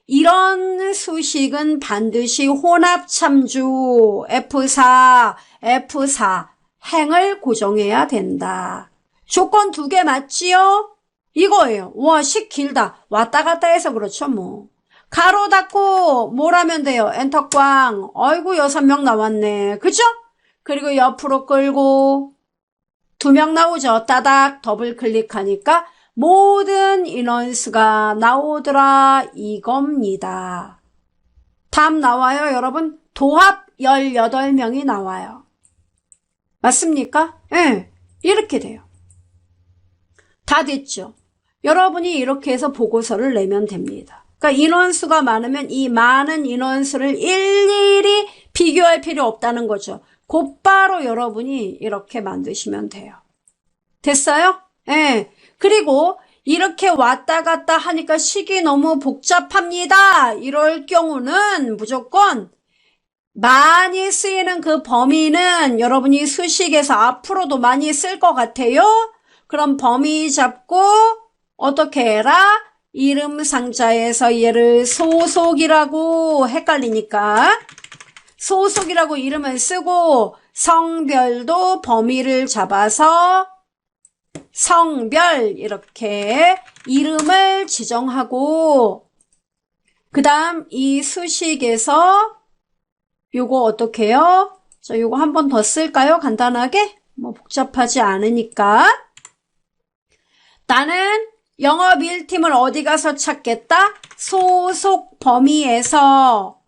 이런 수식은 반드시 혼합참주 F4 행을 고정해야 된다. 조건 2개 맞지요? 이거예요. 와, 식 길다. 왔다 갔다 해서 그렇죠, 뭐. 가로 닫고 뭘 하면 돼요? 엔터꽝. 아이고, 6명 나왔네. 그죠? 그리고 옆으로 끌고 2명 나오죠. 따닥 더블 클릭하니까 모든 인원수가 나오더라 이겁니다. 답 나와요, 여러분? 도합 18명이 나와요. 맞습니까? 예, 이렇게 돼요. 다 됐죠? 여러분이 이렇게 해서 보고서를 내면 됩니다. 그러니까 인원수가 많으면 이 많은 인원수를 일일이 비교할 필요 없다는 거죠. 곧바로 여러분이 이렇게 만드시면 돼요. 됐어요? 예. 그리고 이렇게 왔다 갔다 하니까 식이 너무 복잡합니다. 이럴 경우는 무조건 많이 쓰이는 그 범위는 여러분이 수식에서 앞으로도 많이 쓸 것 같아요. 그럼 범위 잡고 어떻게 해라? 이름 상자에서 얘를 소속이라고 헷갈리니까 소속이라고 이름을 쓰고 성별도 범위를 잡아서 성별 이렇게 이름을 지정하고 그 다음 이 수식에서 요거 어떻게 해요? 자, 요거 한 번 더 쓸까요? 간단하게? 뭐 복잡하지 않으니까. 나는 영업 1팀을 어디 가서 찾겠다? 소속 범위에서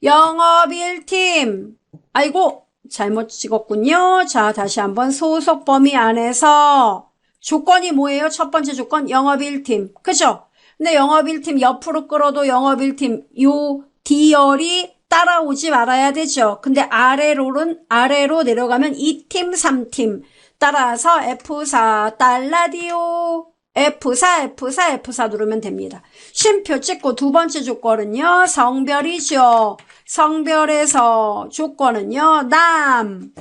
영업 1팀. 아이고, 잘못 찍었군요. 자, 다시 한번 소속 범위 안에서 조건이 뭐예요? 첫 번째 조건 영업 1팀. 그죠? 근데 영업 1팀 옆으로 끌어도 영업 1팀 요 D열이 따라오지 말아야 되죠. 근데 아래로 내려가면 2팀, 3팀. 따라서 F4 달라디오 F4 누르면 됩니다. 쉼표 찍고 두 번째 조건은요. 성별이죠. 성별에서 조건은요. 남.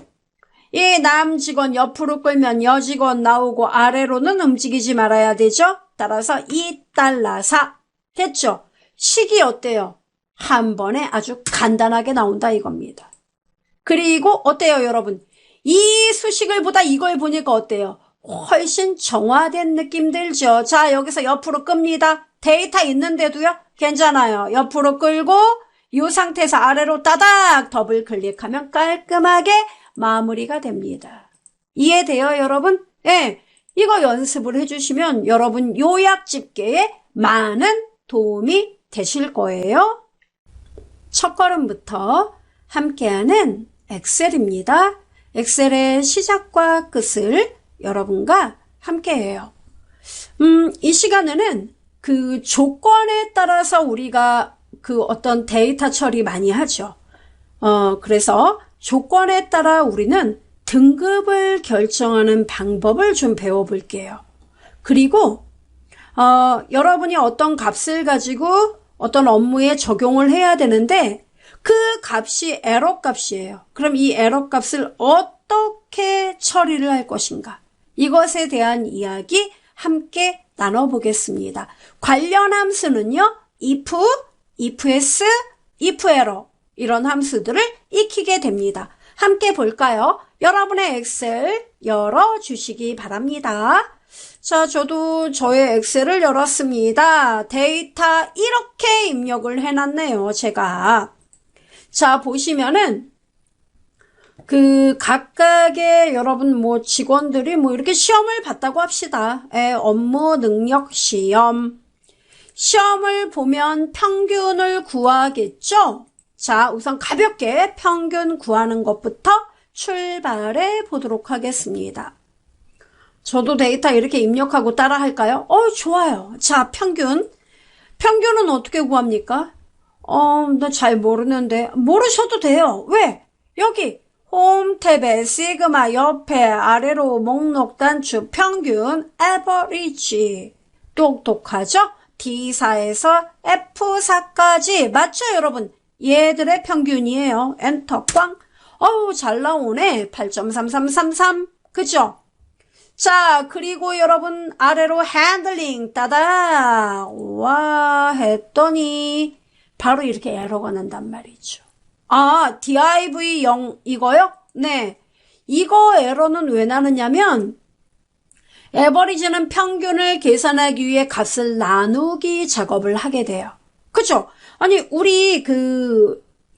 이 남 직원 옆으로 끌면 여 직원 나오고 아래로는 움직이지 말아야 되죠. 따라서 2달러4. 됐죠? 식이 어때요? 한 번에 아주 간단하게 나온다 이겁니다. 그리고 어때요 여러분? 이 수식을 보다 이걸 보니까 어때요? 훨씬 정화된 느낌 들죠? 자, 여기서 옆으로 끕니다. 데이터 있는데도요? 괜찮아요. 옆으로 끌고 이 상태에서 아래로 따닥 더블 클릭하면 깔끔하게 마무리가 됩니다. 이해돼요 여러분? 예, 이거 연습을 해주시면 여러분 요약 집계에 많은 도움이 되실 거예요. 첫 걸음부터 함께하는 엑셀입니다. 엑셀의 시작과 끝을 여러분과 함께해요. 이 시간에는 그 조건에 따라서 우리가 그 어떤 데이터 처리 많이 하죠. 그래서 조건에 따라 우리는 등급을 결정하는 방법을 좀 배워볼게요. 그리고 여러분이 어떤 값을 가지고 어떤 업무에 적용을 해야 되는데 그 값이 에러 값이에요. 그럼 이 에러 값을 어떻게 처리를 할 것인가? 이것에 대한 이야기 함께 나눠보겠습니다. 관련 함수는요. if, ifError 이런 함수들을 익히게 됩니다. 함께 볼까요? 여러분의 엑셀 열어주시기 바랍니다. 자, 저도 저의 엑셀을 열었습니다. 데이터 이렇게 입력을 해놨네요, 제가. 자, 보시면은, 각각의 여러분 직원들이 이렇게 시험을 봤다고 합시다. 업무 능력 시험. 시험을 보면 평균을 구하겠죠? 자, 우선 가볍게 평균 구하는 것부터 출발해 보도록 하겠습니다. 저도 데이터 이렇게 입력하고 따라 할까요? 좋아요. 자, 평균. 평균은 어떻게 구합니까? 나 잘 모르는데. 모르셔도 돼요. 왜? 여기 홈 탭에 시그마 옆에 아래로 목록 단추 평균 average. 똑똑하죠? D4에서 F4까지. 맞죠, 여러분? 얘들의 평균이에요. 엔터 꽝. 어우, 잘 나오네. 8.3333. 그죠? 자, 그리고 여러분 아래로 핸들링 따다 와 했더니 바로 이렇게 에러가 난단 말이죠. 아, div 0 이거요? 네. 이거 에러는 왜 나느냐면 에버리지는 평균을 계산하기 위해 값을 나누기 작업을 하게 돼요. 그죠? 아니, 우리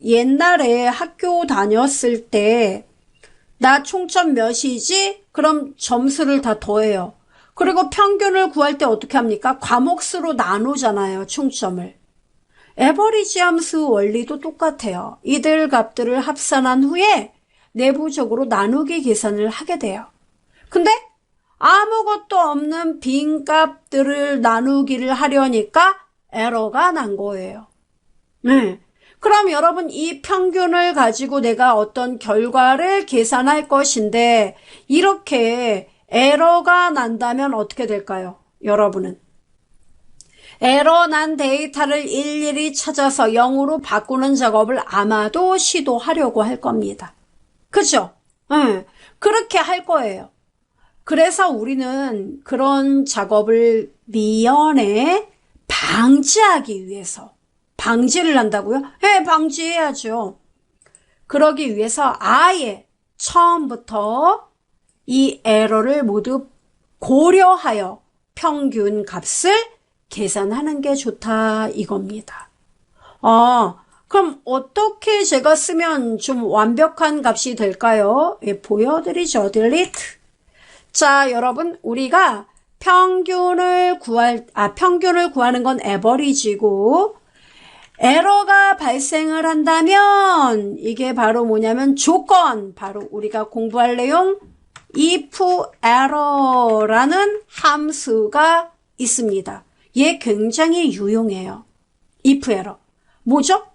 옛날에 학교 다녔을 때 나 총점 몇이지? 그럼 점수를 다 더해요. 그리고 평균을 구할 때 어떻게 합니까? 과목수로 나누잖아요, 총점을. 에버리지 함수 원리도 똑같아요. 이들 값들을 합산한 후에 내부적으로 나누기 계산을 하게 돼요. 근데 아무것도 없는 빈 값들을 나누기를 하려니까 에러가 난 거예요. 네. 그럼 여러분 이 평균을 가지고 내가 어떤 결과를 계산할 것인데 이렇게 에러가 난다면 어떻게 될까요? 여러분은 에러 난 데이터를 일일이 찾아서 0으로 바꾸는 작업을 아마도 시도하려고 할 겁니다. 그죠? 네. 그렇게 할 거예요. 그래서 우리는 그런 작업을 미연에 방지하기 위해서 방지를 한다고요? 네, 방지해야죠. 그러기 위해서 아예 처음부터 이 에러를 모두 고려하여 평균 값을 계산하는 게 좋다 이겁니다. 그럼 어떻게 제가 쓰면 좀 완벽한 값이 될까요? 예, 보여드리죠. delete. 자, 여러분 우리가 평균을 구하는 건 에버리지고 에러가 발생을 한다면 이게 바로 뭐냐면 조건, 바로 우리가 공부할 내용 if error라는 함수가 있습니다. 얘 굉장히 유용해요. if error. 뭐죠?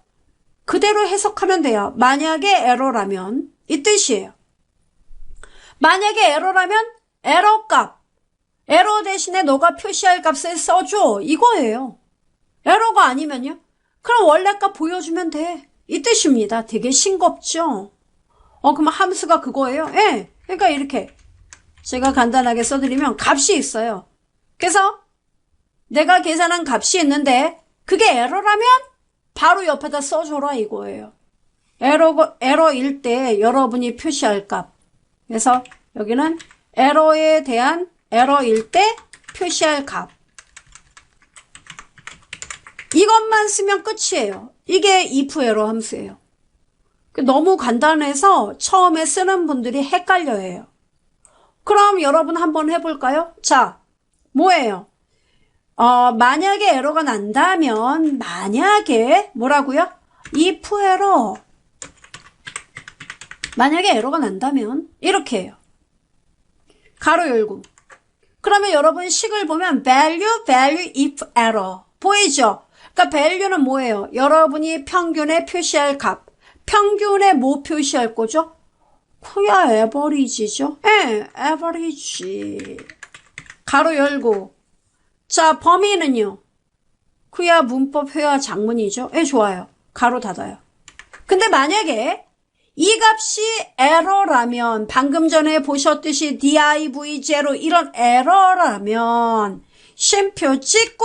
그대로 해석하면 돼요. 만약에 에러라면 이 뜻이에요. 만약에 에러라면 에러 값, 에러 대신에 너가 표시할 값을 써줘 이거예요. 에러가 아니면요? 그럼 원래 값 보여주면 돼. 이 뜻입니다. 되게 싱겁죠? 그럼 함수가 그거예요? 예. 그러니까 이렇게 제가 간단하게 써드리면 값이 있어요. 그래서 내가 계산한 값이 있는데 그게 에러라면 바로 옆에다 써줘라 이거예요. 에러일 때 여러분이 표시할 값. 그래서 여기는 에러에 대한 에러일 때 표시할 값. 이것만 쓰면 끝이에요. 이게 if 에러 함수예요. 너무 간단해서 처음에 쓰는 분들이 헷갈려해요. 그럼 여러분 한번 해볼까요? 자, 뭐예요? 만약에 에러가 난다면 만약에 뭐라고요? if 에러. 만약에 에러가 난다면 이렇게 해요. 가로 열고. 그러면 여러분 식을 보면 value if error. 보이죠? 그러니까 value는 뭐예요? 여러분이 평균에 표시할 값. 평균에 뭐 표시할 거죠? 그야 에버리지죠? 예, 에버리지. 가로 열고. 자, 범위는요? 그야 문법 회화 작문이죠? 예, 좋아요. 가로 닫아요. 근데 만약에 이 값이 에러라면 방금 전에 보셨듯이 div0 이런 에러라면 쉼표 찍고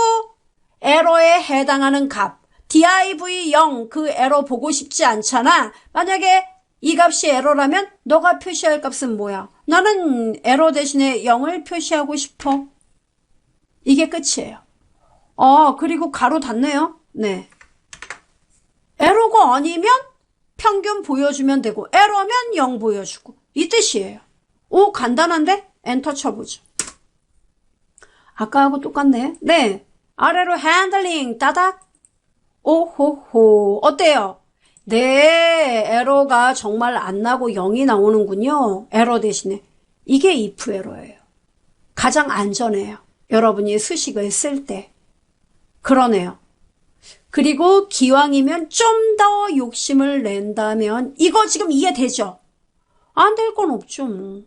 에러에 해당하는 값 div0 그 에러 보고 싶지 않잖아. 만약에 이 값이 에러라면 너가 표시할 값은 뭐야? 나는 에러 대신에 0을 표시하고 싶어. 이게 끝이에요. 그리고 가로 닫네요. 네. 에러가 아니면 평균 보여주면 되고 에러면 0 보여주고 이 뜻이에요. 오, 간단한데? 엔터 쳐보죠. 아까하고 똑같네. 네. 아래로 핸들링 따닥. 오호호. 어때요? 네, 에러가 정말 안 나고 0이 나오는군요. 에러 대신에. 이게 if 에러예요. 가장 안전해요. 여러분이 수식을 쓸 때. 그러네요. 그리고 기왕이면 좀 더 욕심을 낸다면 이거 지금 이해되죠? 안 될 건 없죠. 뭐.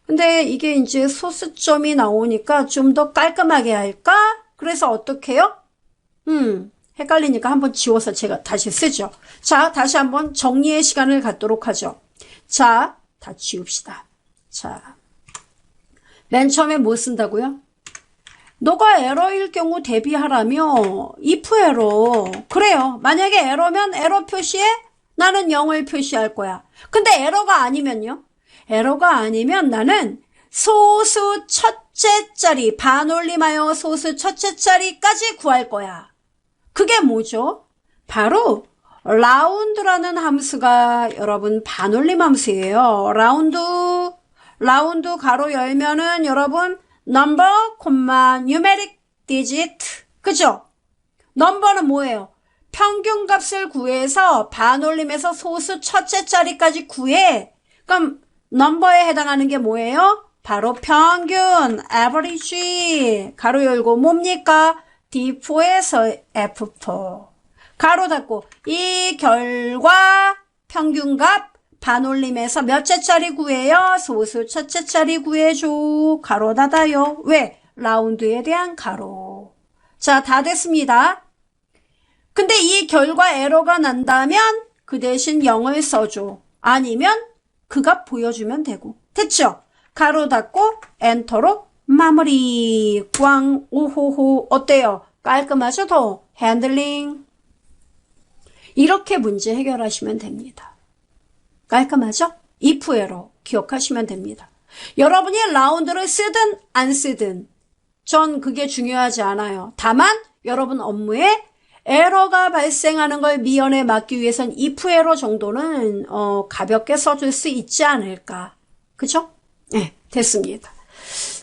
근데 이게 이제 소수점이 나오니까 좀 더 깔끔하게 할까? 그래서 어떻게 해요? 헷갈리니까 한번 지워서 제가 다시 쓰죠. 자, 다시 한번 정리의 시간을 갖도록 하죠. 자, 다 지웁시다. 자, 맨 처음에 뭐 쓴다고요? 너가 에러일 경우 대비하라며 if 에러. 그래요. 만약에 에러면 에러 표시에 나는 0을 표시할 거야. 근데 에러가 아니면요? 에러가 아니면 나는 소수 첫째 자리, 반올림하여 소수 첫째 자리까지 구할 거야. 그게 뭐죠? 바로 라운드라는 함수가 여러분 반올림 함수예요. 라운드 가로 열면은 여러분 number, numeric digit. 그죠? 넘버는 뭐예요? 평균 값을 구해서 반올림에서 소수 첫째 자리까지 구해. 그럼 넘버에 해당하는 게 뭐예요? 바로 평균, average. 가로 열고 뭡니까? D4에서 F4. 가로 닫고 이 결과 평균값 반올림에서 몇째 짜리 구해요? 소수 첫째 짜리 구해줘. 가로 닫아요. 왜? 라운드에 대한 가로. 자, 다 됐습니다. 근데 이 결과 에러가 난다면 그 대신 0을 써줘. 아니면 그 값 보여주면 되고. 됐죠? 가로 닫고 엔터로 마무리. 꽝 오호호. 어때요? 깔끔하죠? 더 핸들링. 이렇게 문제 해결하시면 됩니다. 깔끔하죠? if 에러 기억하시면 됩니다. 여러분이 라운드를 쓰든 안 쓰든 전 그게 중요하지 않아요. 다만 여러분 업무에 에러가 발생하는 걸 미연에 막기 위해선 if 에러 정도는 가볍게 써줄 수 있지 않을까. 그죠? 네, 됐습니다.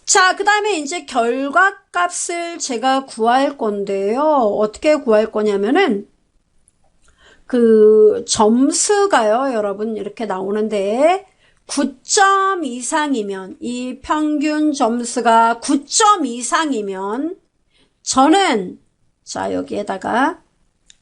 자, 그 다음에 이제 결과값을 제가 구할 건데요. 어떻게 구할 거냐면은 그 점수가요, 여러분 이렇게 나오는데 9점 이상이면 이 평균 점수가 9점 이상이면 저는 자 여기에다가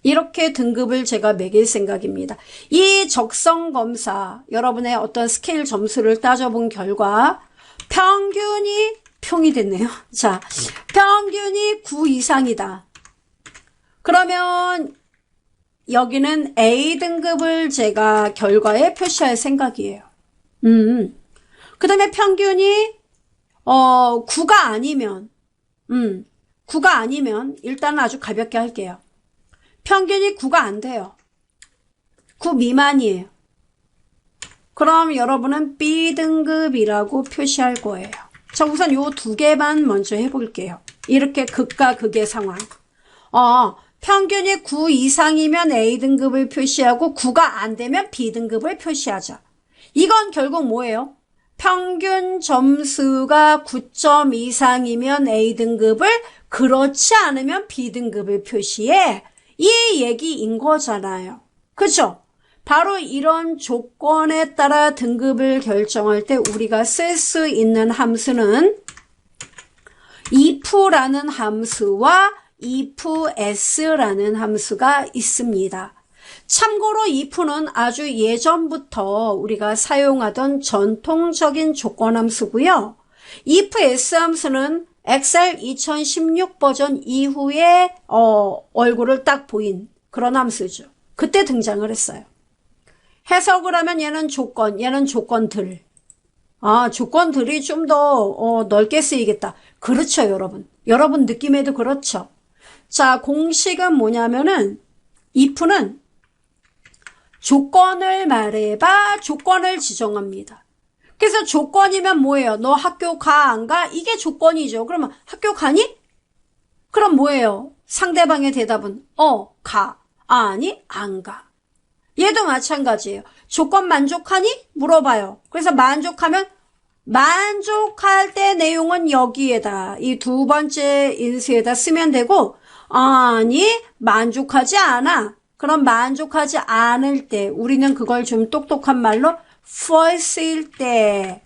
이렇게 등급을 제가 매길 생각입니다. 이 적성검사 여러분의 어떤 스케일 점수를 따져본 결과 평균이 평이 됐네요. 자, 평균이 9 이상이다. 그러면 여기는 A등급을 제가 결과에 표시할 생각이에요. 그 다음에 평균이 9가 아니면 9가 아니면 일단은 아주 가볍게 할게요. 평균이 9가 안 돼요. 9 미만이에요. 그럼 여러분은 B등급이라고 표시할 거예요. 자, 우선 요 두 개만 먼저 해볼게요. 이렇게 극과 극의 상황. 평균이 9 이상이면 A등급을 표시하고 9가 안 되면 B등급을 표시하자. 이건 결국 뭐예요? 평균 점수가 9점 이상이면 A등급을, 그렇지 않으면 B등급을 표시해. 이 얘기인 거잖아요. 그죠? 바로 이런 조건에 따라 등급을 결정할 때 우리가 쓸 수 있는 함수는 if라는 함수와 ifs라는 함수가 있습니다. 참고로 if는 아주 예전부터 우리가 사용하던 전통적인 조건 함수고요. ifs 함수는 엑셀 2016 버전 이후에 얼굴을 딱 보인 그런 함수죠. 그때 등장을 했어요. 해석을 하면 얘는 조건, 얘는 조건들. 조건들이 좀 더 넓게 쓰이겠다. 그렇죠, 여러분. 여러분 느낌에도 그렇죠. 자, 공식은 뭐냐면은 if는 조건을 말해봐 조건을 지정합니다. 그래서 조건이면 뭐예요? 너 학교 가, 안 가? 이게 조건이죠. 그러면 학교 가니? 그럼 뭐예요? 상대방의 대답은 가. 아니, 안 가. 얘도 마찬가지예요. 조건 만족하니? 물어봐요. 그래서 만족하면 만족할 때 내용은 여기에다 이 두 번째 인수에다 쓰면 되고, 아니 만족하지 않아. 그럼 만족하지 않을 때 우리는 그걸 좀 똑똑한 말로 false일 때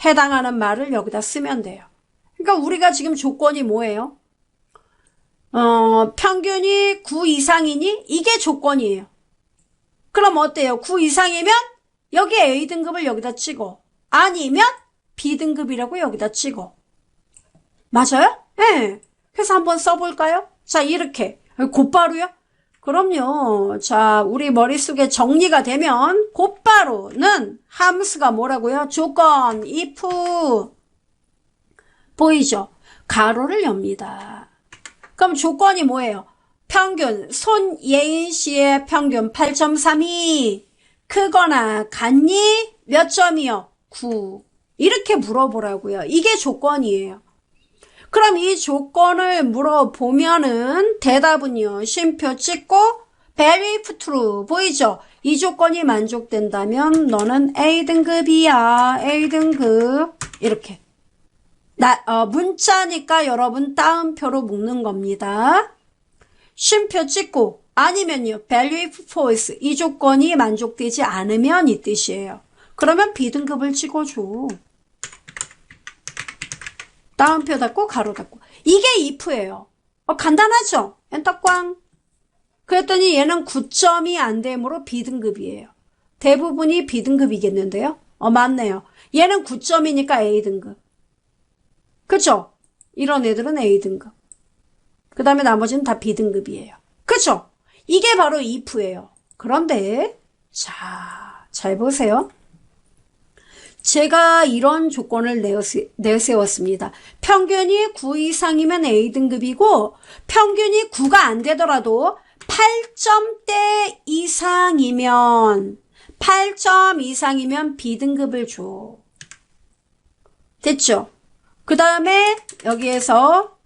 해당하는 말을 여기다 쓰면 돼요. 그러니까 우리가 지금 조건이 뭐예요? 평균이 9 이상이니? 이게 조건이에요. 그럼 어때요? 9 이상이면 여기 A등급을 여기다 찍어. 아니면 B등급이라고 여기다 찍어. 맞아요? 네. 그래서 한번 써볼까요? 자, 이렇게. 곧바로요? 그럼요. 자, 우리 머릿속에 정리가 되면 곧바로는 함수가 뭐라고요? 조건, if. 보이죠? 가로를 엽니다. 그럼 조건이 뭐예요? 평균, 손예인 씨의 평균 8.32. 크거나 같니? 몇 점이요? 9. 이렇게 물어보라고요. 이게 조건이에요. 그럼 이 조건을 물어보면은 대답은요. 쉼표 찍고 very if true. 보이죠? 이 조건이 만족된다면 너는 A등급이야. A등급. 이렇게. 문자니까 여러분 따옴표로 묶는 겁니다. 쉼표 찍고 아니면요. value if false. 이 조건이 만족되지 않으면 이 뜻이에요. 그러면 B등급을 찍어줘. 따옴표 닫고 가로 닫고. 이게 if예요. 간단하죠? 엔터꽝. 그랬더니 얘는 9점이 안 되므로 B등급이에요. 대부분이 B등급이겠는데요? 맞네요. 얘는 9점이니까 A등급. 그쵸? 이런 애들은 A등급. 그 다음에 나머지는 다 B등급이에요. 그쵸? 이게 바로 if예요. 그런데 자, 잘 보세요. 제가 이런 조건을 내세웠습니다. 평균이 9 이상이면 A등급이고 평균이 9가 안 되더라도 8점대 이상이면 8점 이상이면 B등급을 줘. 됐죠? 그 다음에 여기에서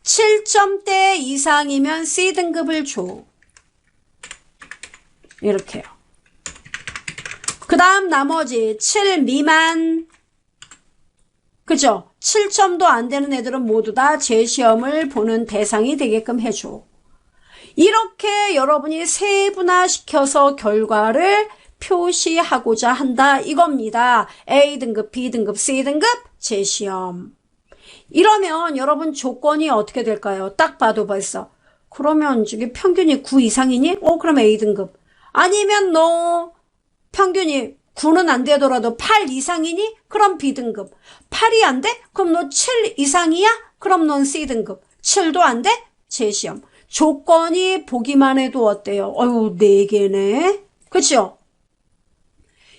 7점대 이상이면 C등급을 줘. 이렇게요. 그 다음 나머지 7 미만. 그죠? 7점도 안 되는 애들은 모두 다 재시험을 보는 대상이 되게끔 해줘. 이렇게 여러분이 세분화시켜서 결과를 표시하고자 한다 이겁니다. A등급, B등급, C등급, 재시험. 이러면 여러분 조건이 어떻게 될까요? 딱 봐도 벌써. 그러면 저기 평균이 9 이상이니? 그럼 A등급. 아니면 너 평균이 9는 안 되더라도 8 이상이니? 그럼 B등급. 8이 안 돼? 그럼 너 7 이상이야? 그럼 넌 C등급. 7도 안 돼? 재시험. 조건이 보기만 해도 어때요? 4개네. 그쵸?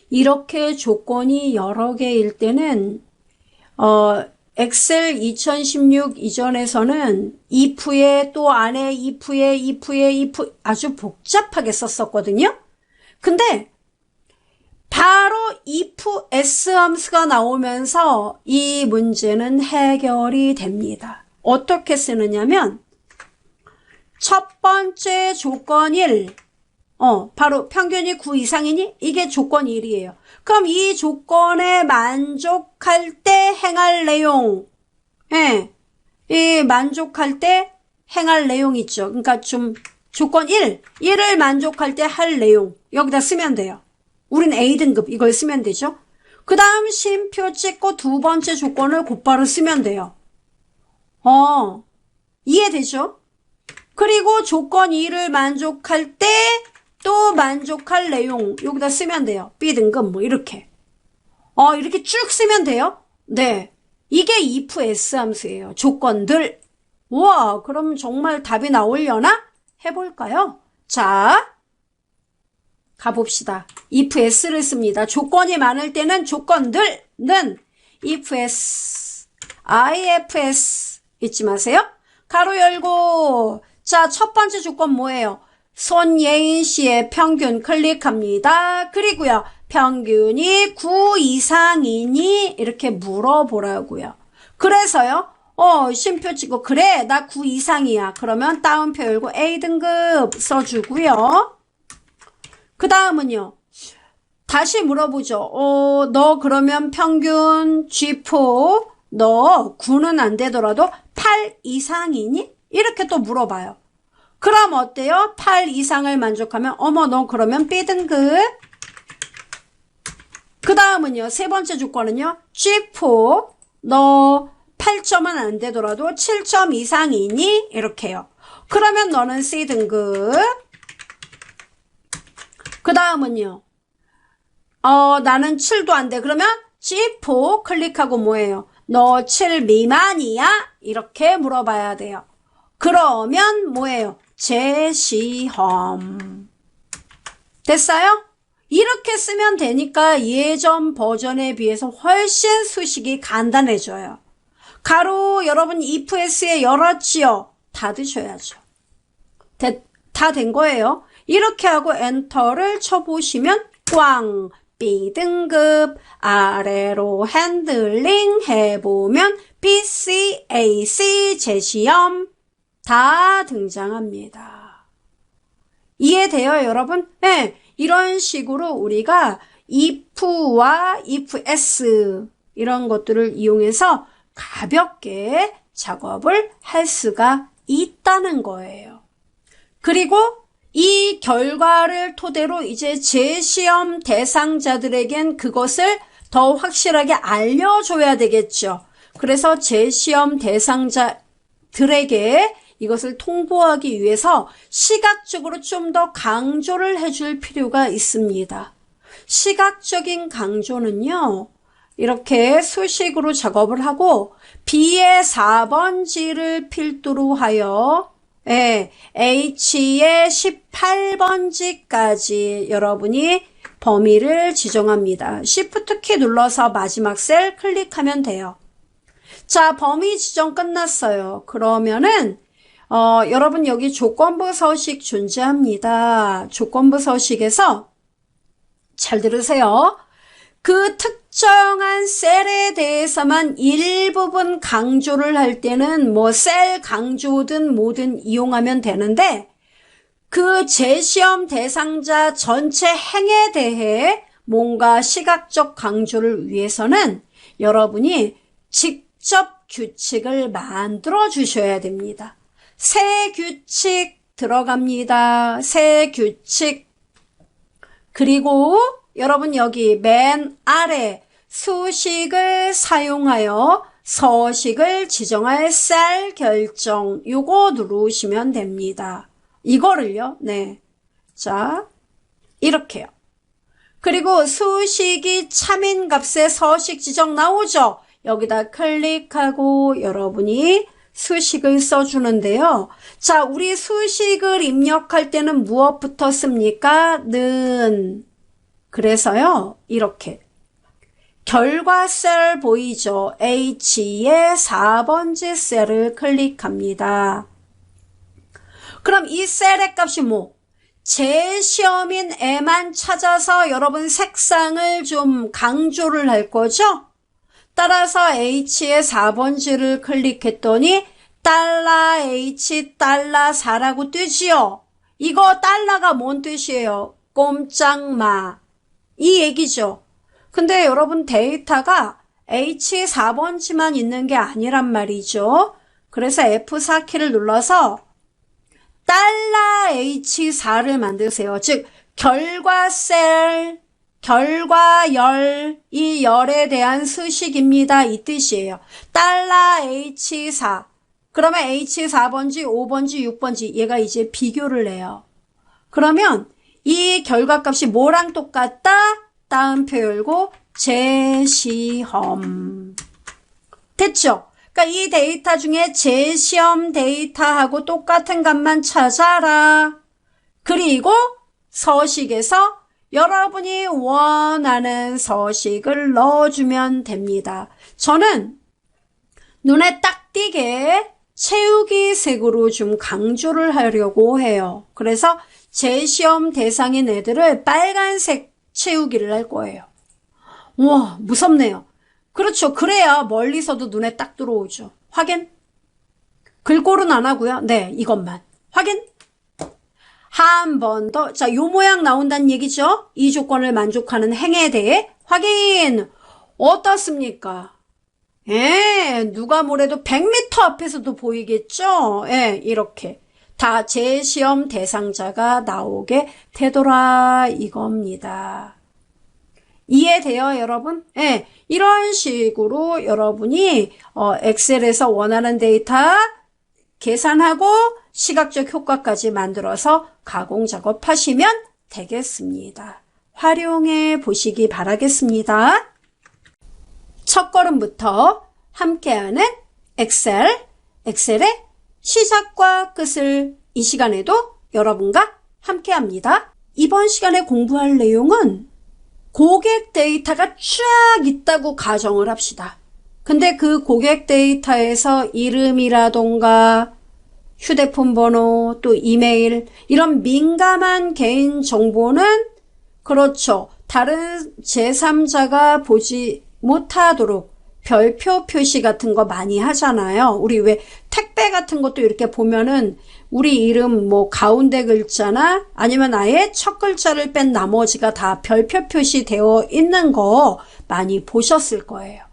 이렇게 조건이 여러 개일 때는 엑셀 2016 이전에서는 if에 또 안에 if에 아주 복잡하게 썼었거든요. 근데 바로 if s 함수가 나오면서 이 문제는 해결이 됩니다. 어떻게 쓰느냐면 첫 번째 조건 1. 바로 평균이 9 이상이니? 이게 조건 1이에요. 그럼 이 조건에 만족할 때 행할 내용. 이 만족할 때 행할 내용 있죠. 그러니까 좀 조건 1을 만족할 때 할 내용. 여기다 쓰면 돼요. 우린 A등급 이걸 쓰면 되죠. 그 다음 쉼표 찍고 두 번째 조건을 곧바로 쓰면 돼요. 이해되죠? 그리고 조건 2를 만족할 때 또 만족할 내용 여기다 쓰면 돼요. B등급 이렇게. 이렇게 쭉 쓰면 돼요. 네. 이게 if s 함수예요. 조건들. 우와, 그럼 정말 답이 나오려나? 해볼까요? 자, 가봅시다. if s를 씁니다. 조건이 많을 때는 조건들은 if s, ifs 잊지 마세요. 가로 열고. 자, 첫 번째 조건 뭐예요? 손예인 씨의 평균 클릭합니다. 그리고요. 평균이 9 이상이니? 이렇게 물어보라고요. 그래서요. 쉼표 찍고 그래 나 9 이상이야. 그러면 따옴표 열고 A등급 써주고요. 그 다음은요. 다시 물어보죠. 너 그러면 평균 G4 너 9는 안 되더라도 8 이상이니? 이렇게 또 물어봐요. 그럼 어때요? 8 이상을 만족하면 너 그러면 B등급. 그 다음은요. 세 번째 조건은요. G4 너 8점은 안 되더라도 7점 이상이니? 이렇게요. 그러면 너는 C등급. 그 다음은요. 나는 7도 안 돼. 그러면 G4 클릭하고 뭐예요? 너 7 미만이야? 이렇게 물어봐야 돼요. 그러면 뭐예요? 재시험. 됐어요? 이렇게 쓰면 되니까 예전 버전에 비해서 훨씬 수식이 간단해져요. 가로 여러분 ifs에 열었지요? 닫으셔야죠. 다 된 거예요. 이렇게 하고 엔터를 쳐보시면 꽝! B등급 아래로 핸들링 해보면 BC, AC 재시험 다 등장합니다. 이해돼요, 여러분? 네, 이런 식으로 우리가 if와 ifs 이런 것들을 이용해서 가볍게 작업을 할 수가 있다는 거예요. 그리고 이 결과를 토대로 이제 재시험 대상자들에겐 그것을 더 확실하게 알려줘야 되겠죠. 그래서 재시험 대상자들에게 이것을 통보하기 위해서 시각적으로 좀 더 강조를 해줄 필요가 있습니다. 시각적인 강조는요, 이렇게 수식으로 작업을 하고 B의 4번지를 필두로 하여 H의 18번지까지 여러분이 범위를 지정합니다. Shift 키 눌러서 마지막 셀 클릭하면 돼요. 자, 범위 지정 끝났어요. 그러면은 여러분 여기 조건부 서식 존재합니다. 조건부 서식에서 잘 들으세요. 그 특정한 셀에 대해서만 일부분 강조를 할 때는 뭐 셀 강조든 뭐든 이용하면 되는데 그 재시험 대상자 전체 행에 대해 뭔가 시각적 강조를 위해서는 여러분이 직접 규칙을 만들어 주셔야 됩니다. 새 규칙 들어갑니다. 새 규칙. 그리고 여러분 여기 맨 아래 수식을 사용하여 서식을 지정할 셀 결정 요거 누르시면 됩니다. 이거를요. 네. 자, 이렇게요. 그리고 수식이 참인 값에 서식 지정 나오죠. 여기다 클릭하고 여러분이 수식을 써주는데요. 자, 우리 수식을 입력할 때는 무엇부터 씁니까? 는. 그래서요, 이렇게. 결과 셀 보이죠? H의 4번지 셀을 클릭합니다. 그럼 이 셀의 값이 뭐? 재시험인 애만 찾아서 여러분 색상을 좀 강조를 할 거죠? 따라서 H의 4번지를 클릭했더니 $H $4라고 뜨지요? 이거 달러가 뭔 뜻이에요? 꼼짝마. 이 얘기죠. 근데 여러분 데이터가 H4번지만 있는 게 아니란 말이죠. 그래서 F4키를 눌러서 $H4를 만드세요. 즉 결과 셀, 결과 열, 이 열에 대한 수식입니다. 이 뜻이에요. $H4. 그러면 H4번지, 5번지, 6번지 얘가 이제 비교를 해요. 그러면 이 결과값이 뭐랑 똑같다? 따옴표 열고 재시험. 됐죠? 그러니까 이 데이터 중에 재시험 데이터하고 똑같은 값만 찾아라. 그리고 서식에서 여러분이 원하는 서식을 넣어주면 됩니다. 저는 눈에 딱 띄게 채우기 색으로 좀 강조를 하려고 해요. 그래서 재시험 대상인 애들을 빨간색 채우기를 할 거예요. 우와, 무섭네요. 그렇죠. 그래야 멀리서도 눈에 딱 들어오죠. 확인? 글꼴은 안 하고요. 네, 이것만. 확인? 한 번 더. 자, 요 모양 나온다는 얘기죠. 이 조건을 만족하는 행에 대해 확인. 어떻습니까? 누가 뭐래도 100m 앞에서도 보이겠죠? 이렇게. 다 재시험 대상자가 나오게 되더라 이겁니다. 이해돼요, 여러분? 이런 식으로 여러분이 엑셀에서 원하는 데이터 계산하고 시각적 효과까지 만들어서 가공 작업하시면 되겠습니다. 활용해 보시기 바라겠습니다. 첫 걸음부터 함께하는 엑셀의 시작과 끝을 이 시간에도 여러분과 함께 합니다. 이번 시간에 공부할 내용은 고객 데이터가 쫙 있다고 가정을 합시다. 근데 그 고객 데이터에서 이름이라던가 휴대폰 번호, 또 이메일, 이런 민감한 개인 정보는 그렇죠. 다른 제3자가 보지 못하도록 별표 표시 같은 거 많이 하잖아요. 우리 왜 택배 같은 것도 이렇게 보면은 우리 이름 뭐 가운데 글자나 아니면 아예 첫 글자를 뺀 나머지가 다 별표 표시되어 있는 거 많이 보셨을 거예요.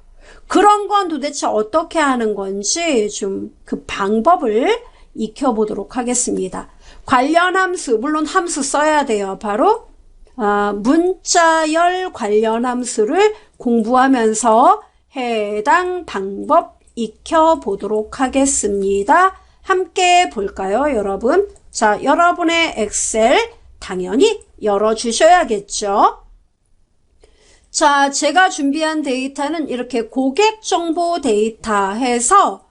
그런 건 도대체 어떻게 하는 건지 좀 그 방법을 익혀보도록 하겠습니다. 관련 함수, 물론 함수 써야 돼요. 바로 문자열 관련 함수를 공부하면서 해당 방법 익혀보도록 하겠습니다. 함께 볼까요, 여러분? 자, 여러분의 엑셀 당연히 열어주셔야겠죠. 자, 제가 준비한 데이터는 이렇게 고객 정보 데이터 해서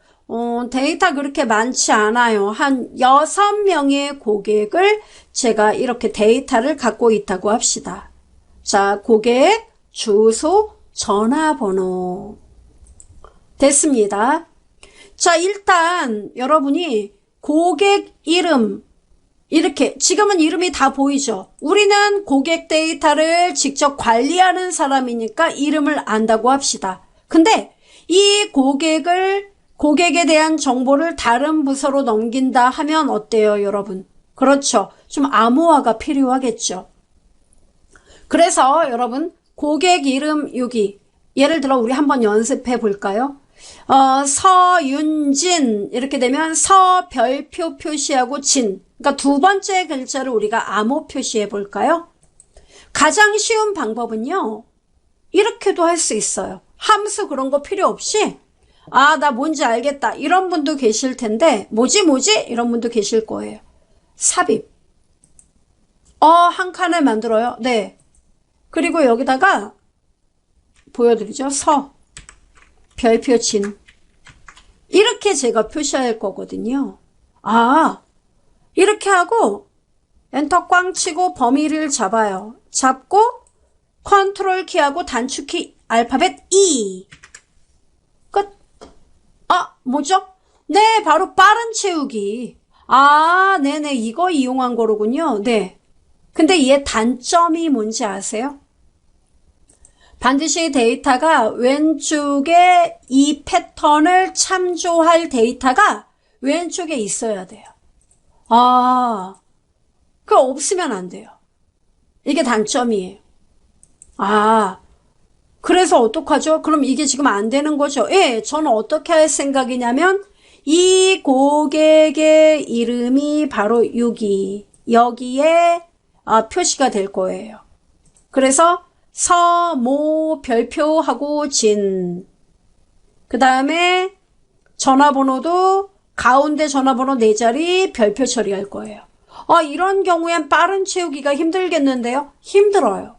데이터 그렇게 많지 않아요. 한 6명의 고객을 제가 이렇게 데이터를 갖고 있다고 합시다. 자, 고객, 주소, 전화번호. 됐습니다. 자, 일단 여러분이 고객 이름, 이렇게 지금은 이름이 다 보이죠. 우리는 고객 데이터를 직접 관리하는 사람이니까 이름을 안다고 합시다. 근데 이 고객에 대한 정보를 다른 부서로 넘긴다 하면 어때요, 여러분? 그렇죠. 좀 암호화가 필요하겠죠. 그래서 여러분 고객 이름 여기 예를 들어 우리 한번 연습해 볼까요? 서윤진 이렇게 되면 서 별표 표시하고 진, 그러니까 두 번째 글자를 우리가 암호 표시해 볼까요? 가장 쉬운 방법은요, 이렇게도 할 수 있어요. 함수 그런 거 필요 없이 나 뭔지 알겠다 이런 분도 계실 텐데 뭐지 이런 분도 계실 거예요. 삽입. 한 칸을 만들어요. 네. 그리고 여기다가 보여드리죠. 서 별표 진 이렇게 제가 표시할 거거든요. 이렇게 하고 엔터 꽝 치고 범위를 잡아요. 잡고 컨트롤 키하고 단축키 알파벳 E. 끝. 뭐죠? 네, 바로 빠른 채우기. 네네, 이거 이용한 거로군요. 네. 근데 얘 단점이 뭔지 아세요? 반드시 데이터가 왼쪽에 이 패턴을 참조할 데이터가 왼쪽에 있어야 돼요. 그거 없으면 안 돼요. 이게 단점이에요. 그래서 어떡하죠? 그럼 이게 지금 안 되는 거죠? 예, 저는 어떻게 할 생각이냐면 이 고객의 이름이 바로 여기에 표시가 될 거예요. 그래서 서, 모, 별표하고 진. 그 다음에 전화번호도 가운데 전화번호 4자리 별표 처리할 거예요. 이런 경우엔 빠른 채우기가 힘들겠는데요? 힘들어요.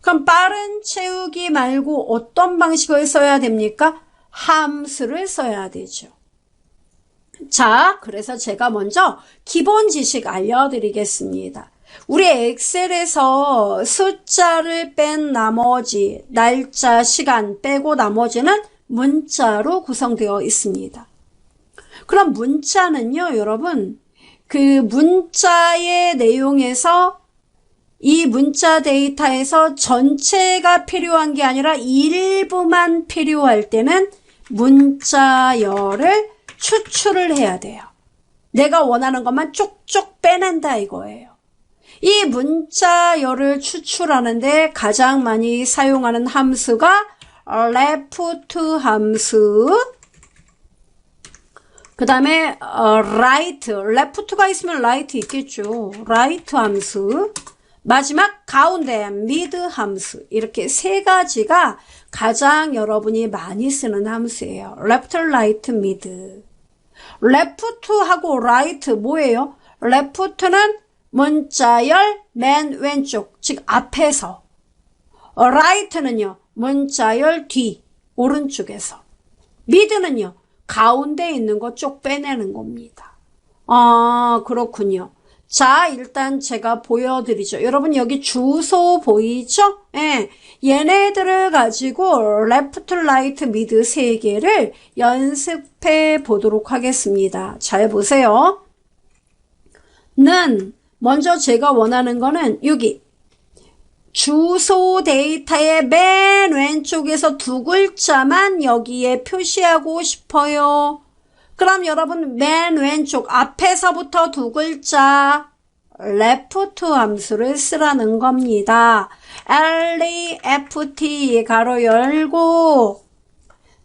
그럼 빠른 채우기 말고 어떤 방식을 써야 됩니까? 함수를 써야 되죠. 자, 그래서 제가 먼저 기본 지식 알려드리겠습니다. 우리 엑셀에서 숫자를 뺀 나머지 날짜, 시간 빼고 나머지는 문자로 구성되어 있습니다. 그럼 문자는요, 여러분, 그 문자의 내용에서 이 문자 데이터에서 전체가 필요한 게 아니라 일부만 필요할 때는 문자열을 추출을 해야 돼요. 내가 원하는 것만 쪽쪽 빼낸다 이거예요. 이 문자열을 추출하는데 가장 많이 사용하는 함수가 left 함수, 그 다음에 right, left가 있으면 right 있겠죠. right 함수, 마지막 가운데 mid 함수, 이렇게 세 가지가 가장 여러분이 많이 쓰는 함수예요. left, right, mid. left하고 right 뭐예요? left는 문자열 맨 왼쪽, 즉 앞에서. right는요 문자열 뒤, 오른쪽에서. mid는요 가운데 있는 거 쪽 빼내는 겁니다. 아, 그렇군요. 자, 일단 제가 보여드리죠. 여러분 여기 주소 보이죠? 예. 얘네들을 가지고 레프트, 라이트, 미드 3개를 연습해 보도록 하겠습니다. 잘 보세요. 먼저 제가 원하는 거는 여기 주소 데이터의 맨 왼쪽에서 2글자만 여기에 표시하고 싶어요. 그럼 여러분 맨 왼쪽 앞에서부터 2글자 left 함수를 쓰라는 겁니다. left 가로 열고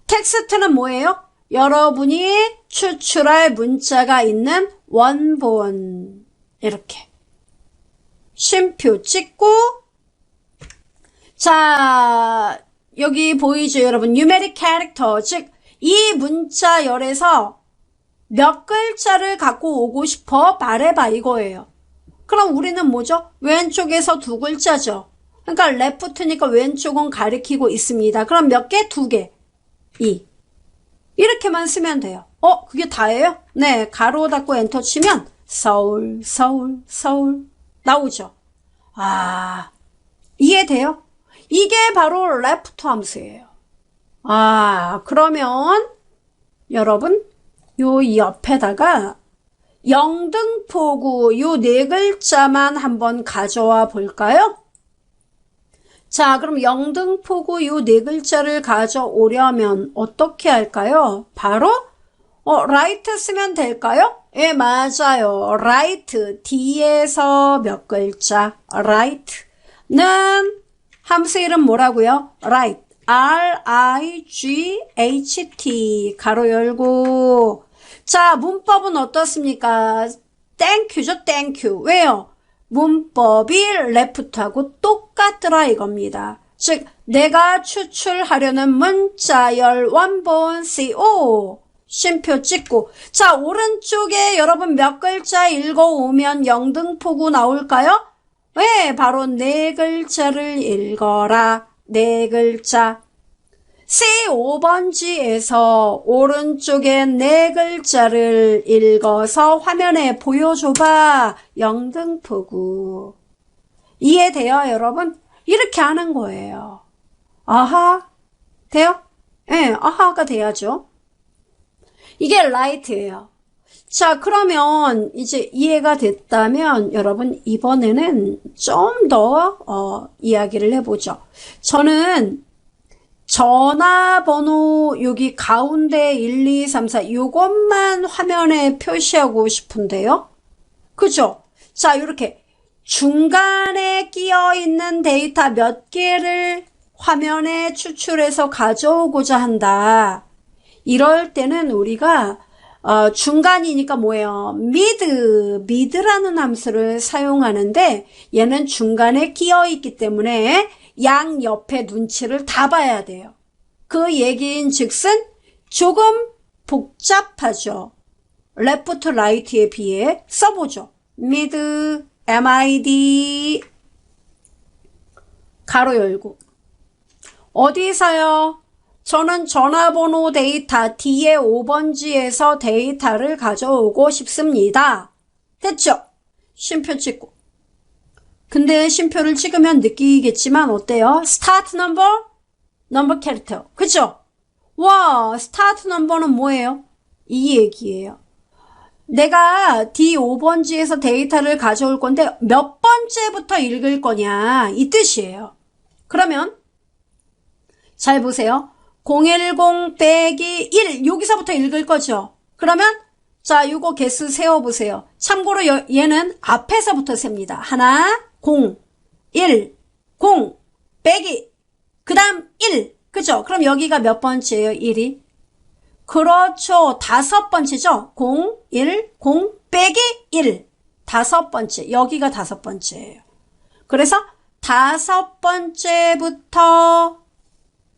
텍스트는 뭐예요? 여러분이 추출할 문자가 있는 원본 이렇게 쉼표 찍고 자 여기 보이죠 여러분 numeric character 즉 이 문자열에서 몇 글자를 갖고 오고 싶어 말해봐 이거예요. 그럼 우리는 뭐죠? 왼쪽에서 2글자죠. 그러니까 left니까 왼쪽은 가리키고 있습니다. 그럼 몇 개? 2개. 2. 이렇게만 쓰면 돼요. 그게 다예요? 네, 가로 닫고 엔터 치면 서울, 서울, 서울 나오죠. 아, 이해돼요? 이게 바로 레프트 함수예요. 아, 그러면 여러분 요 옆에다가 영등포구 요 4글자만 한번 가져와 볼까요? 자, 그럼 영등포구 요 4글자를 가져오려면 어떻게 할까요? 바로 right 쓰면 될까요? 예, 맞아요. right D에서 몇 글자? right는 함수 이름 뭐라고요? right R-I-G-H-T 가로 열고 자, 문법은 어떻습니까? 땡큐죠, 땡큐. 왜요? 문법이 left하고 똑같더라 이겁니다. 즉, 내가 추출하려는 문자열 원본 CO 쉼표 찍고 자, 오른쪽에 여러분 몇 글자 읽어오면 영등포구 나올까요? 왜? 바로 4글자를 읽어라. 4글자. C5번지에서 오른쪽에 4글자를 읽어서 화면에 보여줘봐. 영등포구. 이해돼요, 여러분? 이렇게 하는 거예요. 아하. 돼요? 네, 아하가 돼야죠. 이게 right예요. 자, 그러면 이제 이해가 됐다면 여러분 이번에는 좀 더 이야기를 해보죠. 저는 전화번호 여기 가운데 1, 2, 3, 4 요것만 화면에 표시하고 싶은데요. 그죠? 자, 이렇게 중간에 끼어 있는 데이터 몇 개를 화면에 추출해서 가져오고자 한다. 이럴 때는 우리가 중간이니까 뭐예요? mid라는 함수를 사용하는데 얘는 중간에 끼어 있기 때문에 양 옆에 눈치를 다 봐야 돼요. 그 얘기인 즉슨 조금 복잡하죠. left, right에 비해 써보죠. mid, mid 가로 열고 어디서요? 저는 전화번호 데이터 D의 5번지에서 데이터를 가져오고 싶습니다. 됐죠? 쉼표 찍고. 근데 쉼표를 찍으면 느끼겠지만 어때요? 스타트 넘버 캐릭터. 그죠? 와, 스타트 넘버는 뭐예요? 이 얘기예요. 내가 D5번지에서 데이터를 가져올 건데 몇 번째부터 읽을 거냐 이 뜻이에요. 그러면 잘 보세요. 010 빼기 1 여기서부터 읽을 거죠. 그러면 자 요거 개수 세워보세요. 참고로 얘는 앞에서부터 셉니다. 하나 0 1 0 빼기 그 다음 1 그죠? 그럼 여기가 몇 번째예요? 1이 그렇죠. 5번째죠. 0 1 0 빼기 1 5번째 여기가 5번째예요. 그래서 5번째부터